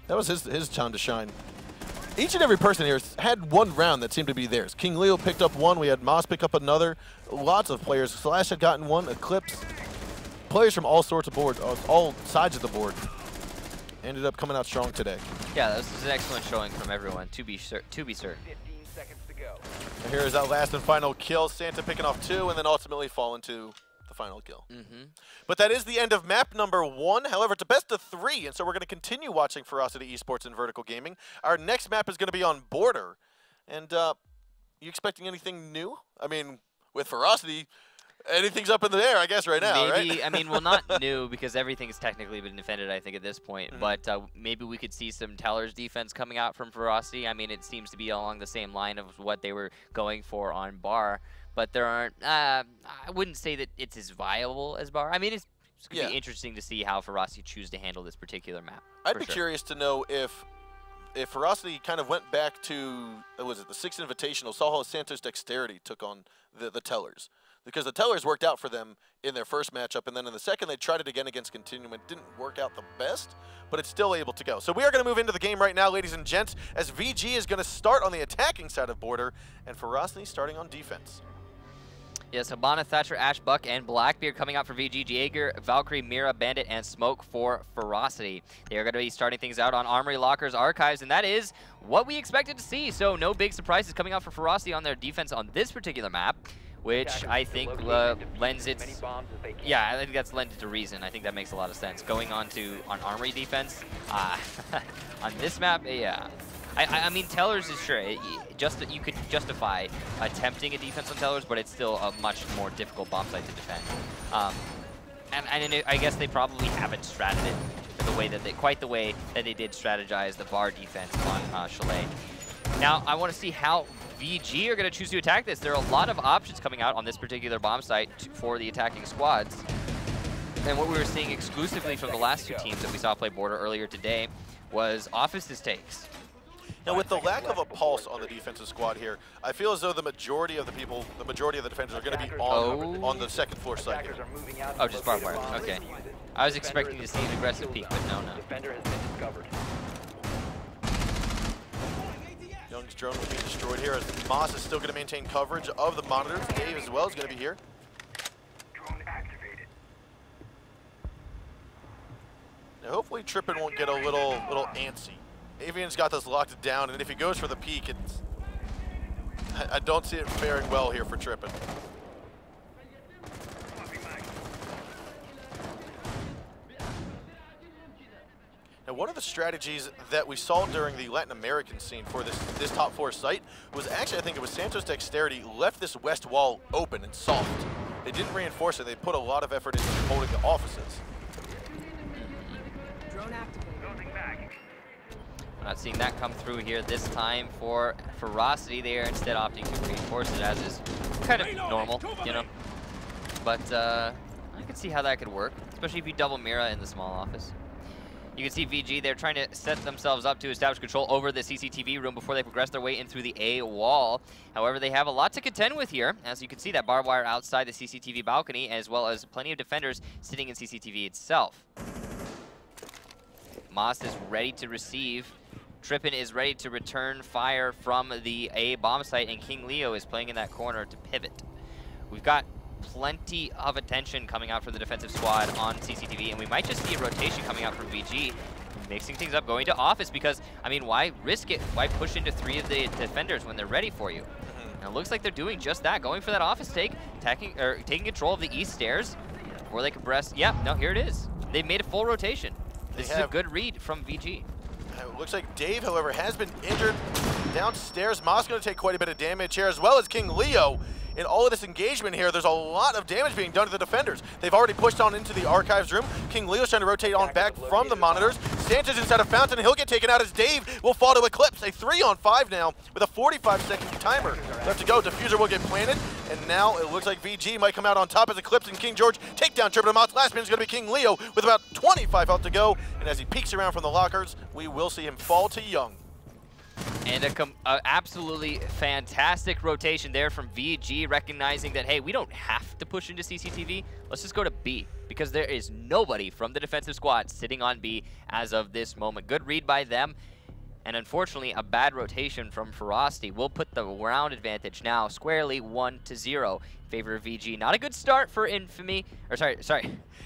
that was his time to shine. Each and every person here had one round that seemed to be theirs. King Leo picked up one. We had Moss pick up another. Lots of players. Slash had gotten one. Eclipse. Players from all sorts of boards, all sides of the board, ended up coming out strong today. Yeah, this is an excellent showing from everyone, to be certain. 15 seconds to go. And here is that last and final kill. Santa picking off 2 and then ultimately falling to the final kill. But that is the end of map number 1. However, it's a best of 3, and so we're going to continue watching Ferocity Esports and Vertical Gaming. Our next map is going to be on Border. And you expecting anything new? I mean, with Ferocity, anything's up in the air, I guess, right now, maybe, right? I mean, well, not new, because everything's technically been defended, I think, at this point. But maybe we could see some Teller's defense coming out from Ferocity. I mean, it seems to be along the same line of what they were going for on Bar. But there aren't, I wouldn't say that it's as viable as Bar. I mean, it's It's going to be interesting to see how Ferocity choose to handle this particular map. I'd be curious to know if Ferocity kind of went back to, was it the 6th Invitational, saw how Santos Dexterity took on the Tellers. Because the Tellers worked out for them in their first matchup, and then in the second they tried it again against Continuum. It didn't work out the best, but it's still able to go. So we are going to move into the game right now, ladies and gents, as VG is going to start on the attacking side of Border, and Ferocity starting on defense. Yes, Habana, Thatcher, Ash, Buck, and Blackbeard coming out for VG, Jaeger, Valkyrie, Mira, Bandit, and Smoke for Ferocity. They are going to be starting things out on Armory, Lockers, Archives, and that is what we expected to see. So no big surprises coming out for Ferocity on their defense on this particular map, which I think lends its, yeah, I think that's lends to reason. I think that makes a lot of sense. Going on Armory defense, on this map, yeah. I mean, Tellers is sure, you could justify attempting a defense on Tellers, but it's still a much more difficult bomb site to defend. And I guess they probably haven't stratted it quite the way that they did strategize the bar defense on Chalet. Now, I want to see how VG are going to choose to attack this. There are a lot of options coming out on this particular bomb site for the attacking squads. And what we were seeing exclusively from the last two teams that we saw play Border earlier today was Office's takes. Now, with the lack of a pulse on the defensive squad here, I feel as though the majority of the defenders are going to be on the second floor side here. Oh, just barbed wire. Okay. I was expecting to see an aggressive peek, but no. Young's drone will be destroyed here as Moss is still going to maintain coverage of the monitors. Dave as well is going to be here. Drone activated. Now, hopefully Trippin won't get a little antsy. Avian's got this locked down, and if he goes for the peek, I don't see it faring well here for Trippin. Now, one of the strategies that we saw during the Latin American scene for this top four site was actually, I think it was Santos Dexterity left this west wall open and soft. They didn't reinforce it. They put a lot of effort into holding the offices. Drone activated. We're not seeing that come through here this time for Ferocity. They are instead opting to reinforce it, as is kind of normal, you know. But I can see how that could work, especially if you double Mira in the small office. You can see VG, they're trying to set themselves up to establish control over the CCTV room before they progress their way in through the A wall. However, they have a lot to contend with here. As you can see, that barbed wire outside the CCTV balcony, as well as plenty of defenders sitting in CCTV itself. Moss is ready to receive. Trippin is ready to return fire from the A bomb site, and King Leo is playing in that corner to pivot. We've got plenty of attention coming out for the defensive squad on CCTV, and we might just see a rotation coming out from VG, mixing things up, going to Office, because, I mean, why risk it? Why push into 3 of the defenders when they're ready for you? And it looks like they're doing just that, going for that Office take, taking control of the east stairs before they can press. Yep, no, here it is. They've made a full rotation. This is a good read from VG. It looks like Dave, however, has been injured downstairs. Moss going to take quite a bit of damage here, as well as King Leo. In all of this engagement here, there's a lot of damage being done to the defenders. They've already pushed on into the Archives room. King Leo's trying to rotate on back from the monitors. Sanchez inside a fountain, and he'll get taken out as Dave will fall to Eclipse. A 3-on-5 now with a 45-second timer left to go. Diffuser will get planted, and now it looks like VG might come out on top as Eclipse and King George take down Trippin Moss. Last minute is going to be King Leo with about 25 health to go, and as he peeks around from the lockers, we will see him fall to Young. And a absolutely fantastic rotation there from VG, recognizing that, hey, we don't have to push into CCTV. Let's just go to B, because there is nobody from the defensive squad sitting on B as of this moment. Good read by them. And unfortunately, a bad rotation from Ferocity will put the round advantage now squarely 1-0 in favor of VG. Not a good start for Infamy, or sorry,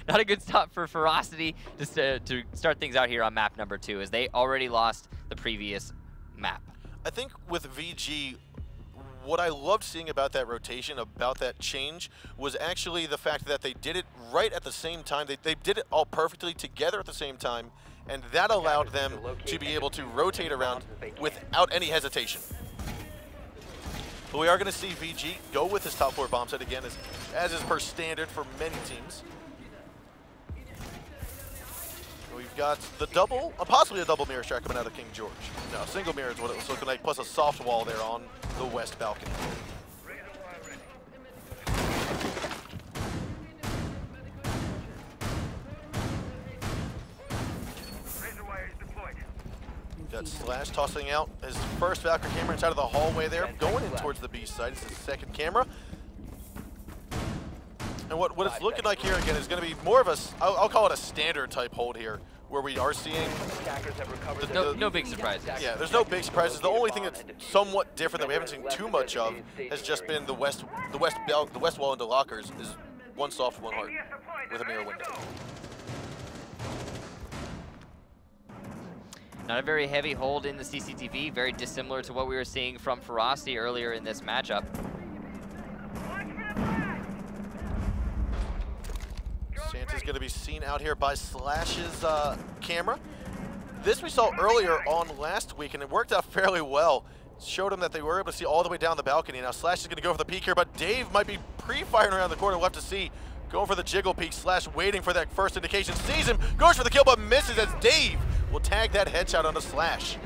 not a good start for Ferocity just to start things out here on map number 2, as they already lost the previous map. I think with VG, what I loved seeing about that rotation, about that change, was actually the fact that they did it right at the same time. They did it all perfectly together at the same time, and that allowed them to be able to rotate around without any hesitation. But we are going to see VG go with his top 4 bomb set again, as is per standard for many teams. We've got the double, possibly a double mirror strike coming out of King George. No, single mirror is what it was looking like, plus a soft wall there on the west balcony. Got Slash tossing out his first Valkyrie camera inside of the hallway there, going in towards the B side. It's his second camera. And what it's looking like here again is going to be more of a, I'll call it a standard type hold here, where we are seeing no big surprises. Yeah, there's no big surprises. The only thing that's somewhat different that we haven't seen too much of has just been the west wall into lockers is one soft, one hard with a mirror window. Not a very heavy hold in the CCTV, very dissimilar to what we were seeing from Ferocity earlier in this matchup. Santa's going to be seen out here by Slash's camera. This we saw earlier on last week, and it worked out fairly well. Showed him that they were able to see all the way down the balcony. Now Slash is going to go for the peek here, but Dave might be pre-firing around the corner. We'll have to see. Going for the jiggle peek. Slash waiting for that first indication. Sees him, goes for the kill, but misses as Dave will tag that headshot onto Slash.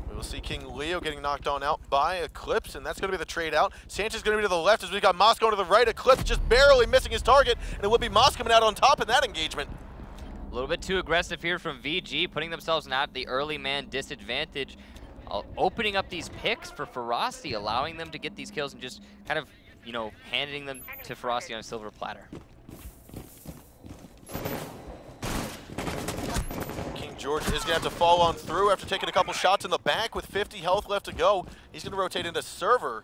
We will see King Leo getting knocked on out by Eclipse, and that's going to be the trade out. Sanchez is going to be to the left as we got Moss going to the right. Eclipse just barely missing his target, and it will be Moss coming out on top in that engagement. A little bit too aggressive here from VG, putting themselves at the early man disadvantage, opening up these picks for Ferocity, allowing them to get these kills and just kind of, you know, handing them to Ferocity on a silver platter. King George is going to have to fall on through after taking a couple shots in the back with 50 health left to go. He's going to rotate into server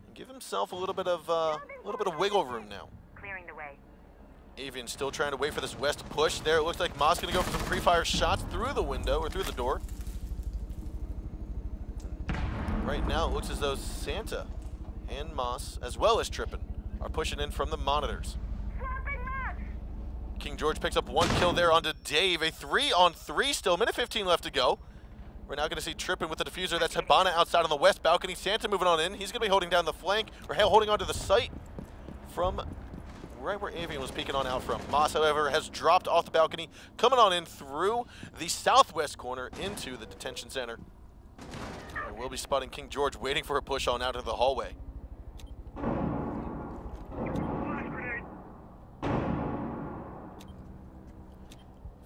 and give himself a little bit of wiggle room now. Clearing the way. Avian still trying to wait for this west push there. It looks like Moss going to go for some pre-fire shots through the window or through the door. Right now, it looks as though Santa and Moss, as well as Trippin, are pushing in from the monitors. King George picks up one kill there onto Dave. A 3-on-3 still. Minute 15 left to go. We're now going to see Trippin with the diffuser. That's Hibana outside on the west balcony. Santa moving on in. He's going to be holding down the flank, or holding onto the site from right where Avian was peeking on out from. Moss, however, has dropped off the balcony, coming on in through the southwest corner into the detention center. And we'll be spotting King George waiting for a push on out of the hallway.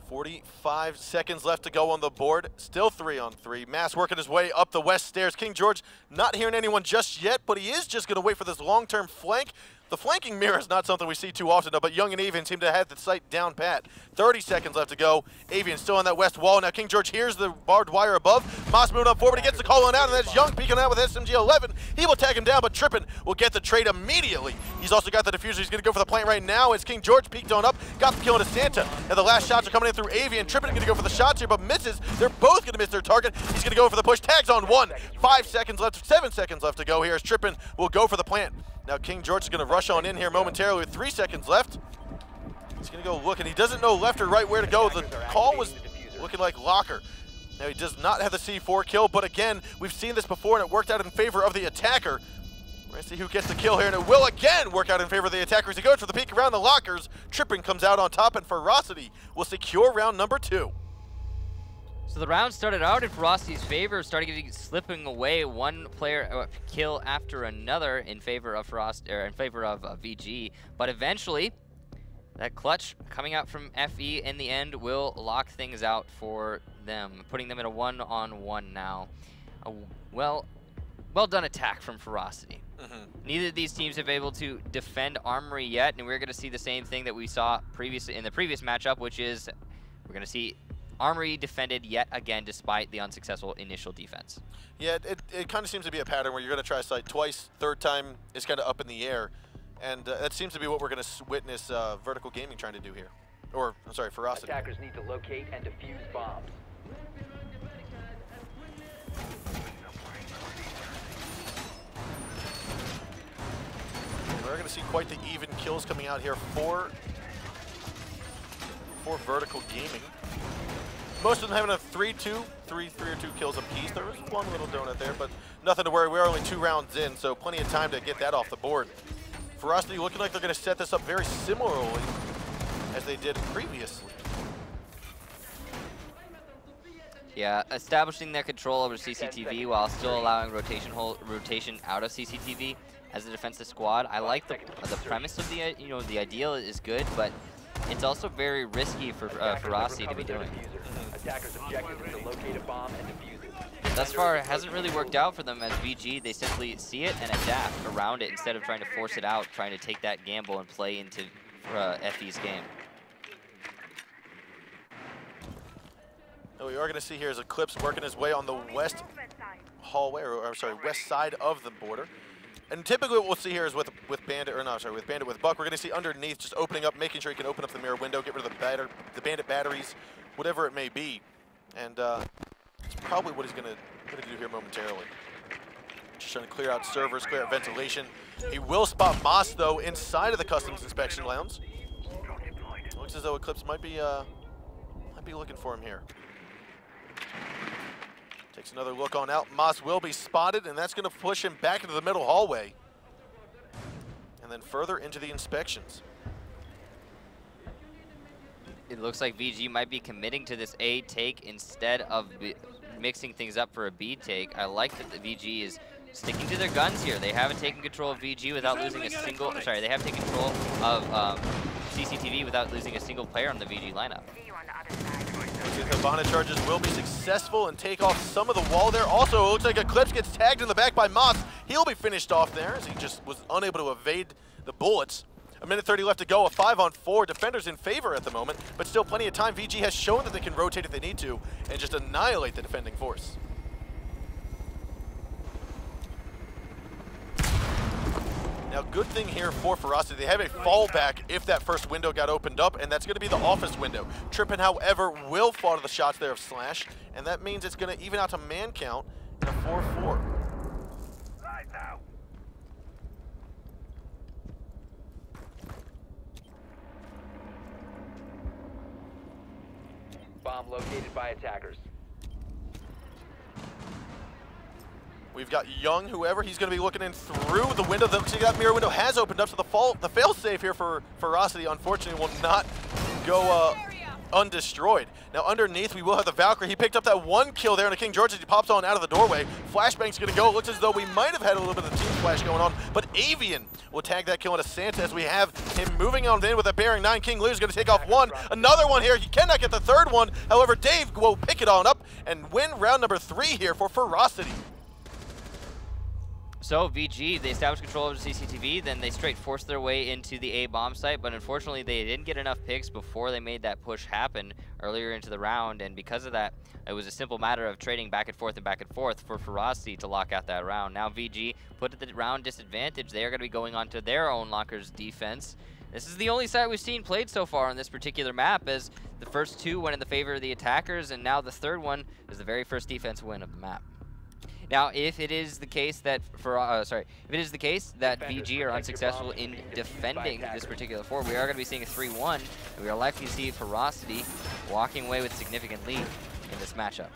45 seconds left to go on the board. Still 3-on-3. Mass working his way up the west stairs. King George not hearing anyone just yet, but he is just going to wait for this long-term flank. The flanking mirror is not something we see too often, though, but Young and Avian seem to have the sight down pat. 30 seconds left to go. Avian still on that west wall. Now King George hears the barbed wire above. Moss moving up forward. He gets the call on out, and that's Young peeking out with SMG-11. He will tag him down, but Trippin will get the trade immediately. He's also got the diffuser. He's going to go for the plant right now as King George peeked on up. Got the kill into Santa. And the last shots are coming in through Avian. Trippin going to go for the shots here, but misses. They're both going to miss their target. He's going to go for the push. Tags on one. 5 seconds left. 7 seconds left to go here as Trippin will go for the plant. Now King George is going to rush on in here momentarily with 3 seconds left. He's going to go look, and he doesn't know left or right where to go. The call was looking like locker. Now he does not have the C4 kill, but again, we've seen this before, and it worked out in favor of the attacker. We're going to see who gets the kill here, and it will again work out in favor of the attacker as he goes for the peek around the lockers. Trippin comes out on top, and Ferocity will secure round number 2. So the round started out in Ferocity's favor, slipping away one player kill after another in favor of VG. But eventually, that clutch coming out from FE in the end will lock things out for them, putting them in a 1-on-1 now. A well done attack from Ferocity. Neither of these teams have been able to defend Armory yet, and we're going to see the same thing that we saw previously in the previous matchup, which is we're going to see Armory defended yet again despite the unsuccessful initial defense. Yeah, it kind of seems to be a pattern where you're going to try site twice, third time is kind of up in the air. And that seems to be what we're going to witness Vertical Gaming trying to do here. Or, I'm sorry, Ferocity. Attackers need to locate and defuse bombs. We're going to see quite the even kills coming out here for Vertical Gaming. Most of them having a 3-2, 3 or 2 kills apiece. There was one little donut there, but nothing to worry. We're only 2 rounds in, so plenty of time to get that off the board. Ferocity looking like they're going to set this up very similarly as they did previously. Yeah, establishing their control over CCTV while still allowing rotation out of CCTV as a defensive squad. I like the premise of the the idea is good, but it's also very risky for Ferocity to be doing. Attackers' objective is to locate a bomb and defuse it. Thus far, it hasn't really worked out for them as VG. They simply see it and adapt around it instead of trying to force it out, trying to take that gamble and play into FE's game. What we are going to see here is Eclipse working his way on the west hallway, or I'm sorry, west side of the border. And typically what we'll see here is with Bandit, or no, sorry, with Bandit with Buck, we're going to see underneath just opening up, making sure he can open up the mirror window, get rid of the Bandit batteries, whatever it may be. And it's probably what he's going to do here momentarily. Just trying to clear out servers, clear out ventilation. He will spot Moss, though, inside of the customs inspection lounge. Looks as though Eclipse might be looking for him here. Takes another look on out. Moss will be spotted, and that's going to push him back into the middle hallway. And then further into the inspections. It looks like VG might be committing to this A take instead of mixing things up for a B take. I like that the VG is sticking to their guns here. They haven't taken control of VG without losing a single, sorry, they have taken control of CCTV without losing a single player on the VG lineup. The Havana charges will be successful and take off some of the wall there. Also, it looks like Eclipse gets tagged in the back by Moss. He'll be finished off there as he just was unable to evade the bullets. A minute 30 left to go, a 5-on-4. Defenders in favor at the moment, but still plenty of time. VG has shown that they can rotate if they need to and just annihilate the defending force. Now, good thing here for Ferocity, they have a fallback if that first window got opened up, and that's going to be the office window. Trippin, however, will fall to the shots there of Slash, and that means it's going to even out to man count in a 4-4. Bomb located by attackers. We've got Young, whoever, he's going to be looking in through the window. That mirror window has opened up, so the fail-safe here for Ferocity, unfortunately, will not go undestroyed. Now, underneath, we will have the Valkyrie. He picked up that one kill there, and King George as he pops on out of the doorway. Flashbang's going to go. It looks as though we might have had a little bit of the team flash going on, but Avian will tag that kill into Santa as we have him moving on in with a bearing 9. King Lou's going to take off one. Another one here. He cannot get the third one. However, Dave will pick it on up and win round number 3 here for Ferocity. So VG, they established control over the CCTV, then they straight forced their way into the A bomb site, but unfortunately they didn't get enough picks before they made that push happen earlier into the round, and because of that, it was a simple matter of trading back and forth for Ferocity to lock out that round. Now VG put at the round disadvantage. They are going to be going on to their own locker's defense. This is the only site we've seen played so far on this particular map, as the first 2 went in the favor of the attackers, and now the third one is the very first defense win of the map. Now, if it is the case that VG are unsuccessful in defending this particular fort, we are going to be seeing a 3-1, and we are likely to see Ferocity walking away with significant lead in this matchup.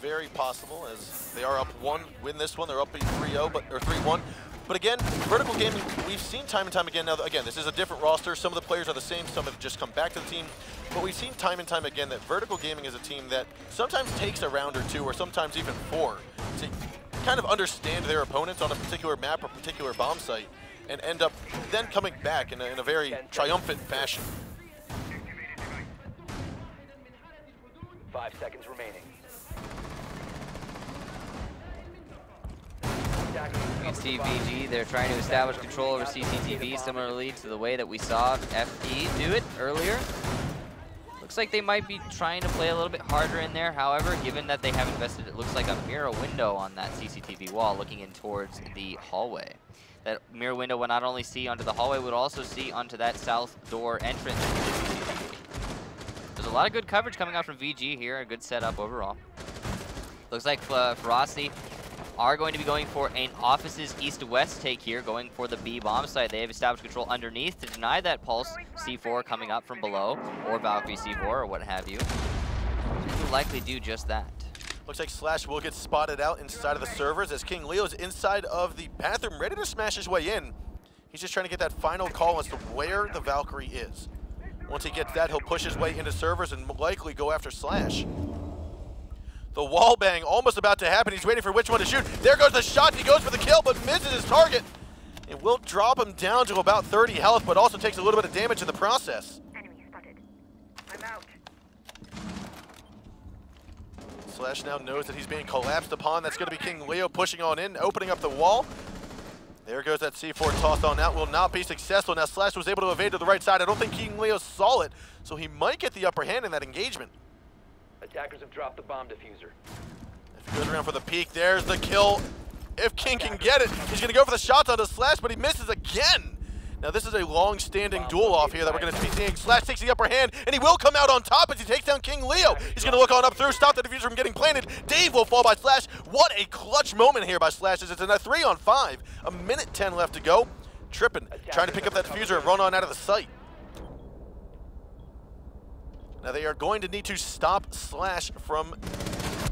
Very possible, as they are up 1, win this one. They're up 3-0, or 3-1. But again, Vertical Gaming, we've seen time and time again. Now, again, this is a different roster. Some of the players are the same. Some have just come back to the team. But we've seen time and time again that Vertical Gaming is a team that sometimes takes a round or 2, or sometimes even 4, to kind of understand their opponents on a particular map or particular bomb site, and end up then coming back in a very triumphant fashion. 5 seconds remaining. You can see VG, they're trying to establish control over CCTV, similarly to the way that we saw FE do it earlier. Looks like they might be trying to play a little bit harder in there. However, given that they have invested, it looks like a mirror window on that CCTV wall looking in towards the hallway. That mirror window will not only see onto the hallway, would also see onto that south door entrance to the CCTV. There's a lot of good coverage coming out from VG here, a good setup overall. Looks like Ferocity are going to be going for an office's east-west take here, going for the B bomb site. They have established control underneath to deny that Pulse C4 coming up from below, or Valkyrie C4, or what have you. They will likely do just that. Looks like Slash will get spotted out inside of the servers as King Leo is inside of the bathroom, ready to smash his way in. He's just trying to get that final call as to where the Valkyrie is. Once he gets that, he'll push his way into servers and likely go after Slash. The wall bang almost about to happen. He's waiting for which one to shoot. There goes the shot. He goes for the kill, but misses his target. It will drop him down to about 30 health, but also takes a little bit of damage in the process. Enemy spotted. I'm out. Slash now knows that he's being collapsed upon. That's going to be King Leo pushing on in, opening up the wall. There goes that C4 tossed on out. Will not be successful. Now Slash was able to evade to the right side. I don't think King Leo saw it, so he might get the upper hand in that engagement. Attackers have dropped the bomb diffuser. If he goes around for the peek, there's the kill. If King can get it, he's going to go for the shots onto Slash, but he misses again. Now this is a long-standing duel off here that we're going to be seeing. Slash takes the upper hand, and he will come out on top as he takes down King Leo. He's going to look on up through, stop the diffuser from getting planted. Dave will fall by Slash. What a clutch moment here by Slash as it's in a 3-on-5. A minute 10 left to go. Trippin, trying to pick up that diffuser and run on out of the site. Now they are going to need to stop Slash from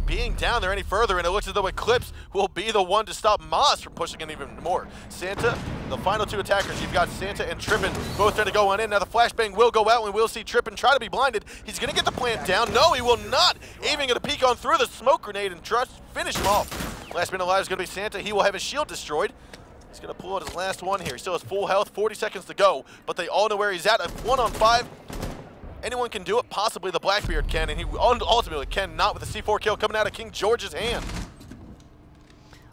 being down there any further, and it looks as though Eclipse will be the one to stop Moss from pushing in even more. Santa, the final two attackers, you've got Santa and Trippin both trying to go on in. Now the flashbang will go out, and we'll see Trippin try to be blinded. He's going to get the plant down. No, he will not. Even going to peek on through the smoke grenade and finish him off. Last man alive is going to be Santa. He will have his shield destroyed. He's going to pull out his last one here. He still has full health, 40 seconds to go, but they all know where he's at. A 1-on-5. Anyone can do it, possibly the Blackbeard can, and he ultimately cannot with the C4 kill coming out of King George's hand.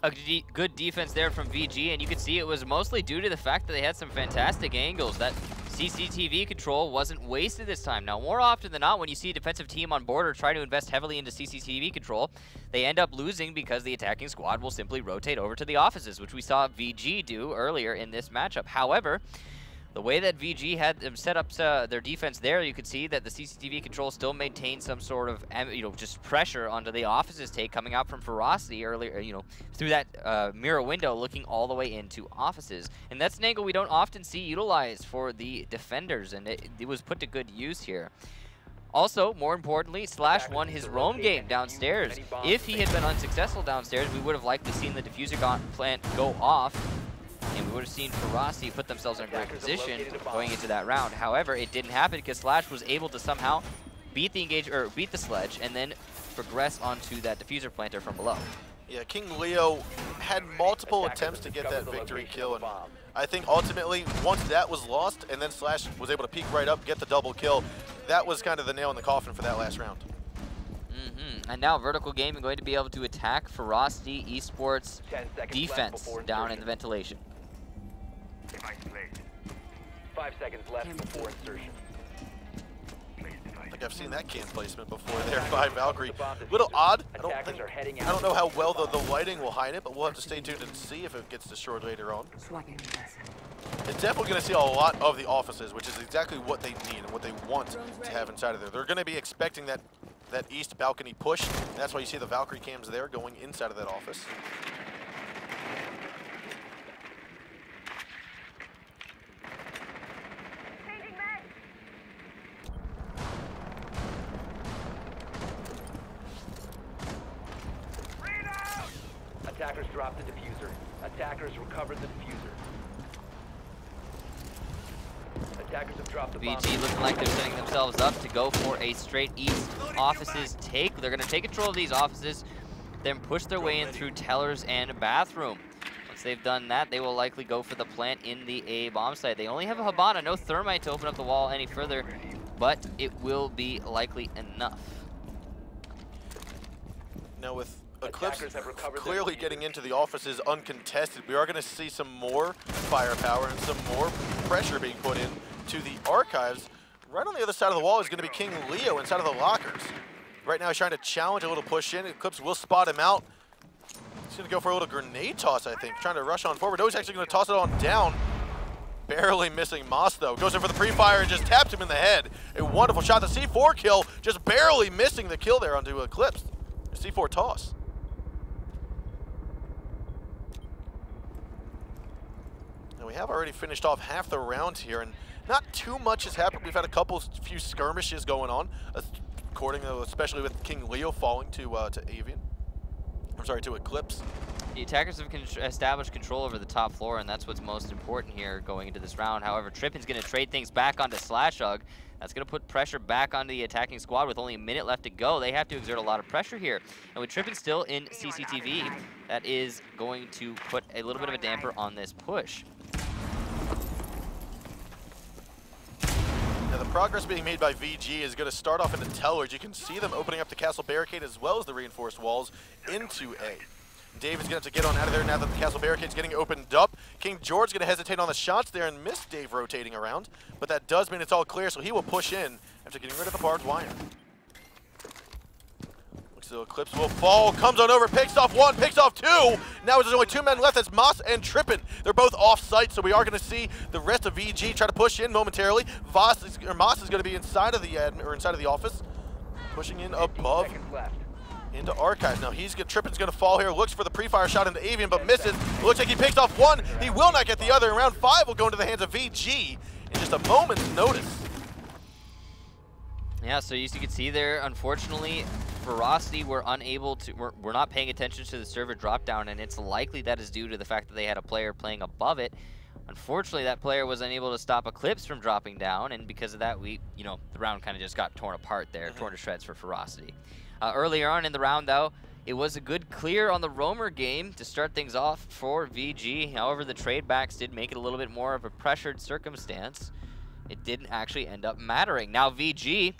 A good defense there from VG, and you could see it was mostly due to the fact that they had some fantastic angles. That CCTV control wasn't wasted this time. Now, more often than not, when you see a defensive team on board or try to invest heavily into CCTV control, they end up losing because the attacking squad will simply rotate over to the offices, which we saw VG do earlier in this matchup. However, the way that VG had them set up their defense there, you could see that the CCTV control still maintained some sort of, just pressure onto the office's take coming out from Ferocity earlier, through that mirror window looking all the way into offices. And that's an angle we don't often see utilized for the defenders, and it was put to good use here. Also, more importantly, Slash won his roam game downstairs. If he had been unsuccessful downstairs, we would have likely seen the diffuser plant go off, and we would have seen Ferocity put themselves in a great position going into that round. However, it didn't happen because Slash was able to somehow beat the sledge and then progress onto that diffuser planter from below. Yeah, King Leo had multiple attempts to get that victory kill, and I think ultimately once that was lost and then Slash was able to peek right up, get the double kill, that was kind of the nail in the coffin for that last round. And now Vertical Gaming going to be able to attack Ferocity Esports defense down in the ventilation. Device placed. 5 seconds left before insertion. I think I've seen that can placement before there by Valkyrie. Little odd. I don't know how well the lighting will hide it, but we'll have to stay tuned and see if it gets destroyed later on. It's definitely going to see a lot of the offices, which is exactly what they need and what they want to have inside of there. They're going to be expecting that east balcony push, and that's why you see the Valkyrie cams there going inside of that office. Attackers dropped the diffuser. Attackers recovered the diffuser. Attackers have dropped the bomb. VG looking like they're setting themselves up to go for a straight east offices take. They're going to take control of these offices, then push their way in through tellers and bathroom. Once they've done that, they will likely go for the plant in the A bomb site. They only have a Habana, no thermite to open up the wall any further, but it will be likely enough. Now with Eclipse clearly getting into the offices uncontested, we are going to see some more firepower and some more pressure being put in to the archives. Right on the other side of the wall is going to be King Leo inside of the lockers. Right now he's trying to challenge a little push in. Eclipse will spot him out. He's going to go for a little grenade toss, I think, trying to rush on forward. No, he's actually going to toss it on down. Barely missing Moss, though. Goes in for the pre-fire and just taps him in the head. A wonderful shot. The C4 kill, just barely missing the kill there onto Eclipse. C4 toss. We have already finished off half the round here, and not too much has happened. We've had a few skirmishes going on, especially with King Leo falling to Avian. I'm sorry, to Eclipse. The attackers have established control over the top floor, and that's what's most important here going into this round. However, Trippin's going to trade things back onto Slashug. That's going to put pressure back on the attacking squad with only a minute left to go. They have to exert a lot of pressure here. And with Trippin still in CCTV, that is going to put a little bit of a damper on this push. progress being made by VG is going to start off into Tellers. You can see them opening up the castle barricade as well as the reinforced walls into A. Dave is going to have to get on out of there now that the castle barricade is getting opened up. King George is going to hesitate on the shots there and miss Dave rotating around, but that does mean it's all clear, so he will push in after getting rid of the barbed wire. Looks like Eclipse will fall, comes on over, picks off one, picks off two. Now there's only 2 men left. That's Moss and Trippin. They're both off site, so we are going to see the rest of VG try to push in momentarily. Moss is going to be inside of the inside of the office, pushing in above. Into Archives. Now Trippin's gonna fall here, looks for the pre-fire shot into Avian, but misses. Looks like he picks off one. He will not get the other. And round 5 will go into the hands of VG in just a moment's notice. Yeah, so as you can see there, unfortunately, Ferocity were unable to, we're not paying attention to the server drop down, and it's likely that is due to the fact that they had a player playing above it. Unfortunately, that player was unable to stop Eclipse from dropping down, and because of that, the round kind of just got torn apart there, torn to shreds for Ferocity. Earlier on in the round, though, it was a good clear on the Roamer game to start things off for VG. However, the trade backs did make it a little bit more of a pressured circumstance. It didn't actually end up mattering. Now VG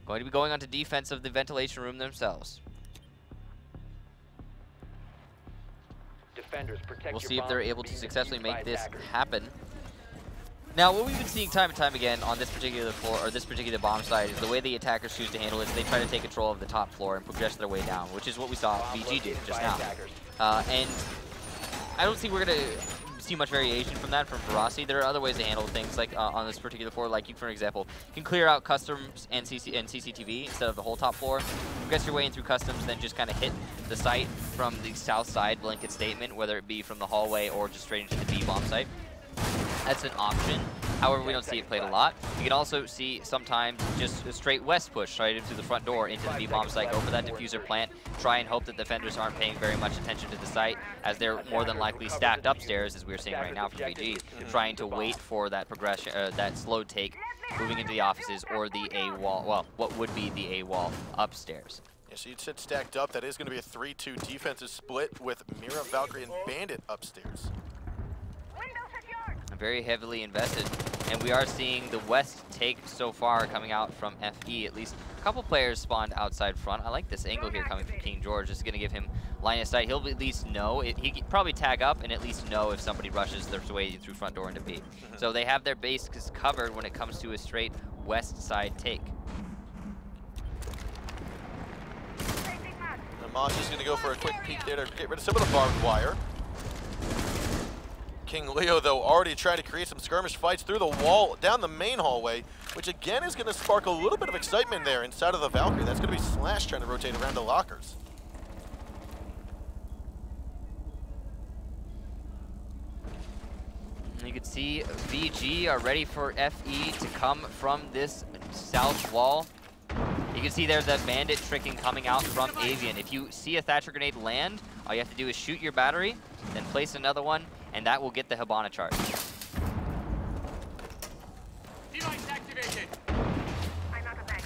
going to be going on to defense of the ventilation room themselves. Defenders, protect We'll your see if they're bombs able from to being successfully defused by make this attackers. happen. Now, what we've been seeing time and time again on this particular floor, or this particular bomb site, is the way the attackers choose to handle it is they try to take control of the top floor and progress their way down, which is what we saw VG do just now. And I don't think we're going to see much variation from that from Ferocity. There are other ways to handle things like on this particular floor, like you, for example, you can clear out customs and CCTV instead of the whole top floor. Progress your way in through customs, then just kind of hit the site from the south side blanket statement, whether it be from the hallway or just straight into the B bomb site. That's an option. However, we don't see it played a lot. You can also see sometimes just a straight west push right into the front door, into the B-bomb site, go for that diffuser plant, try and hope that defenders aren't paying very much attention to the site, as they're more than likely stacked upstairs, as we're seeing right now from VG, trying to wait for that progression, that slow take, moving into the offices or the A-wall, well, what would be the A-wall upstairs. Yeah, so you said stacked up. That is going to be a 3-2 defensive split with Mira, Valkyrie, and Bandit upstairs. Very heavily invested, and we are seeing the west take so far coming out from FE. At least a couple players spawned outside front. I like this angle here coming from King George. This is going to give him line of sight. He'll at least know. He can probably tag up and at least know if somebody rushes their way through front door into B. So they have their bases covered when it comes to a straight west side take. And Moss is going to go for a quick peek there to get rid of some of the barbed wire. King Leo, though, already trying to create some skirmish fights through the wall, down the main hallway, which again is going to spark a little bit of excitement there inside of the Valkyrie. That's going to be Slash trying to rotate around the lockers. You can see VG are ready for FE to come from this south wall. You can see there's that bandit tricking coming out from Avian. If you see a Thatcher grenade land, all you have to do is shoot your battery, then place another one, and that will get the Hibana charge. Device activated. I'm out of mag.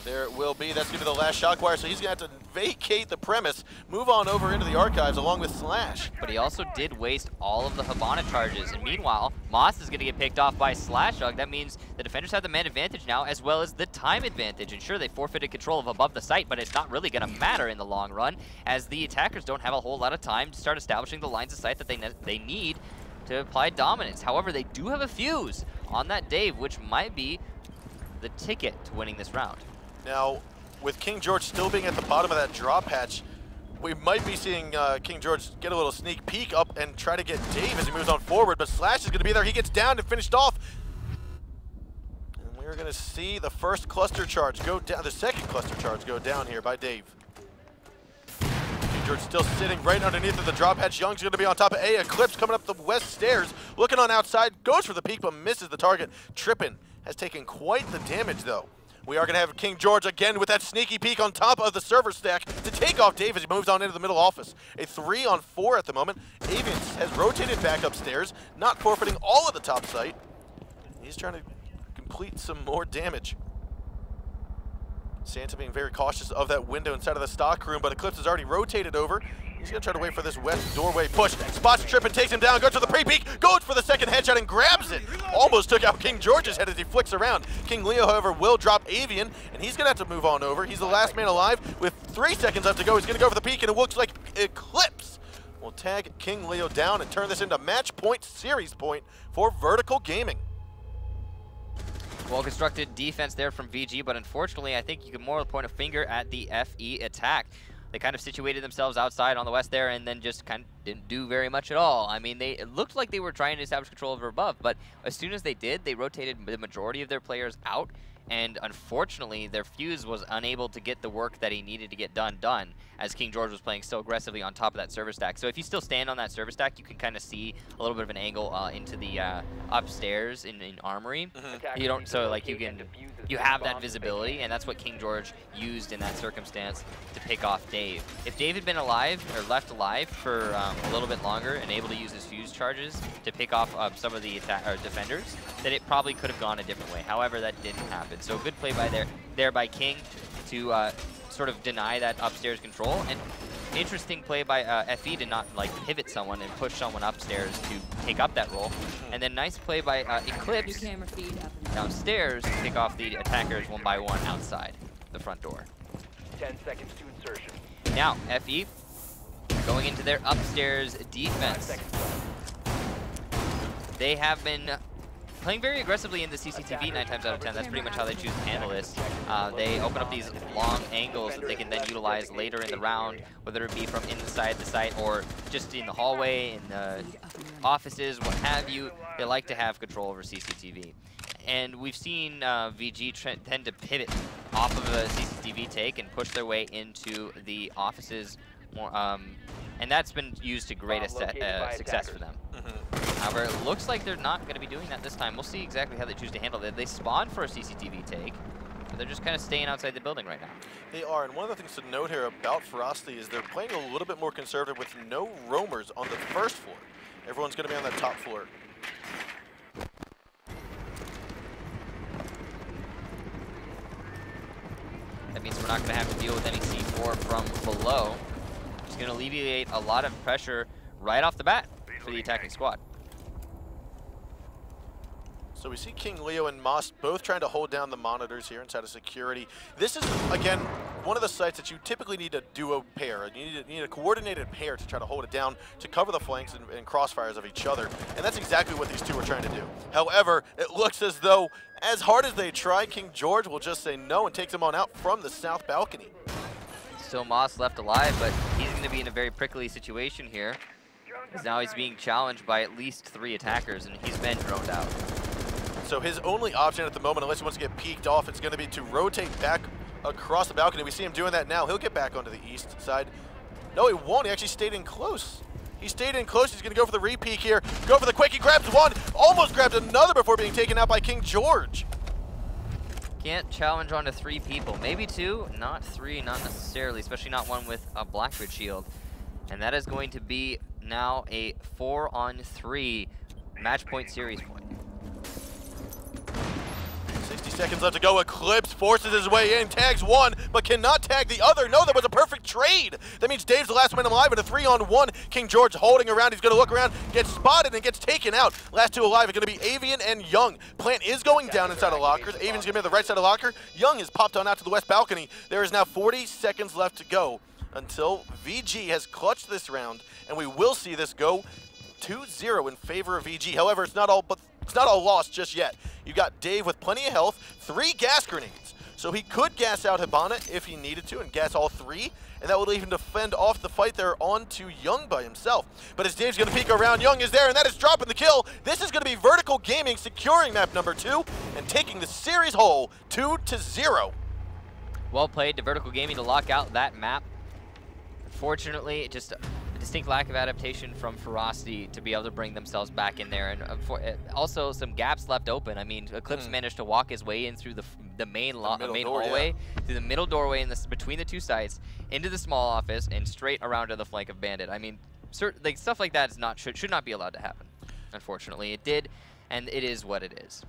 There it will be. That's going to be the last shock wire, so he's going to have to vacate the premise, move on over into the archives along with Slash. But he also did waste all of the Hibana charges, and meanwhile, Moss is going to get picked off by Slashug. That means the defenders have the man advantage now, as well as the time advantage. And sure, they forfeited control of above the site, but it's not really going to matter in the long run, as the attackers don't have a whole lot of time to start establishing the lines of sight that they need to apply dominance. However, they do have a fuse on that Dave, which might be the ticket to winning this round. Now, with King George still being at the bottom of that drop hatch, we might be seeing King George get a little sneak peek up and try to get Dave as he moves on forward, but Slash is going to be there. He gets down and finished off. And we're going to see the first cluster charge go down, the second cluster charge go down here by Dave. King George still sitting right underneath of the drop hatch. Young's going to be on top of A. Eclipse coming up the west stairs, looking on outside, goes for the peek but misses the target. Trippin has taken quite the damage though. We are going to have King George again with that sneaky peek on top of the server stack to take off Dave as he moves on into the middle office. A 3-on-4 at the moment. Avian has rotated back upstairs, not forfeiting all of the top site. He's trying to complete some more damage. Santa being very cautious of that window inside of the stock room, but Eclipse has already rotated over. He's going to try to wait for this west doorway push. Spots Trippin, takes him down, goes to the pre-peek, goes for the second headshot and grabs it. Almost took out King George's head as he flicks around. King Leo, however, will drop Avian, and he's going to have to move on over. He's the last man alive with 3 seconds left to go. He's going to go for the peek, and it looks like Eclipse will tag King Leo down and turn this into match point, series point for Vertical Gaming. Well-constructed defense there from VG, but unfortunately, I think you can more point a finger at the FE attack. They kind of situated themselves outside on the west there and then just kind of didn't do very much at all. I mean, it looked like they were trying to establish control over above, but as soon as they did, they rotated the majority of their players out, and unfortunately, their fuse was unable to get the work that he needed to get done, as King George was playing so aggressively on top of that server stack. So if you still stand on that server stack, you can kind of see a little bit of an angle into the upstairs in Armory. You don't, so like you have that visibility, and that's what King George used in that circumstance to pick off Dave. If Dave had been alive or left alive for a little bit longer and able to use his fuse charges to pick off some of the defenders, then it probably could have gone a different way. However, that didn't happen. So good play by there by King to sort of deny that upstairs control, and interesting play by FE to not like pivot someone and push someone upstairs to take up that role, and then nice play by Eclipse downstairs to pick off the attackers one by one outside the front door. 10 seconds to insertion. Now FE going into their upstairs 5 defense. seconds left. They have been playing very aggressively in the CCTV 9 times out of 10. That's pretty much how they choose to handle this. They open up these long angles that they can then utilize later in the round, whether it be from inside the site or just in the hallway, in the offices, what have you. They like to have control over CCTV. And we've seen VG tend to pivot off of a CCTV take and push their way into the offices, more, and that's been used to great success for them. However, it looks like they're not going to be doing that this time. We'll see exactly how they choose to handle it. They spawned for a CCTV take, but they're just kind of staying outside the building right now. They are, and one of the things to note here about Ferocity is they're playing a little bit more conservative with no roamers on the first floor. Everyone's going to be on that top floor. That means we're not going to have to deal with any C4 from below. It's going to alleviate a lot of pressure right off the bat for the attacking squad. So we see King Leo and Moss both trying to hold down the monitors here inside of security. This is, again, one of the sites that you typically need a duo pair. You need a coordinated pair to try to hold it down, to cover the flanks and crossfires of each other. And that's exactly what these two are trying to do. However, it looks as though, as hard as they try, King George will just say no and takes them on out from the south balcony. Still Moss left alive, but he's going to be in a very prickly situation here, because now he's being challenged by at least 3 attackers, and he's been droned out. So his only option at the moment, unless he wants to get peeked off, it's going to be to rotate back across the balcony. We see him doing that now. He'll get back onto the east side. No, he won't. He actually stayed in close. He stayed in close. He's going to go for the re-peek here. Go for the quick. He grabs one, almost grabs another before being taken out by King George. Can't challenge onto 3 people. Maybe 2, not 3, not necessarily, especially not one with a Blackbird shield. And that is going to be now a 4-on-3 match point series point. 60 seconds left to go. Eclipse forces his way in, tags one, but cannot tag the other. No, that was a perfect trade. That means Dave's the last man alive in a 3-on-1. King George holding around. He's going to look around, gets spotted, and gets taken out. Last 2 alive are going to be Avian and Young. Plant is going down inside of lockers. Avian's going to be on the right side of locker. Young has popped on out to the west balcony. There is now 40 seconds left to go until VG has clutched this round, and we will see this go 2-0 in favor of VG. However, it's not all lost just yet. You got Dave with plenty of health, 3 gas grenades. So he could gas out Hibana if he needed to and gas all 3, and that would leave him to fend off the fight there onto Young by himself. But as Dave's going to peek around, Young is there, and that is dropping the kill. This is going to be Vertical Gaming securing map number 2 and taking the series whole 2-0. Well played to Vertical Gaming to lock out that map. Unfortunately, just a distinct lack of adaptation from Ferocity to be able to bring themselves back in there, and also some gaps left open. I mean, Eclipse managed to walk his way in through the main hallway, through the middle doorway between the 2 sites, into the small office, and straight around to the flank of Bandit. I mean, stuff like that is should not be allowed to happen. Unfortunately, it did, and it is what it is.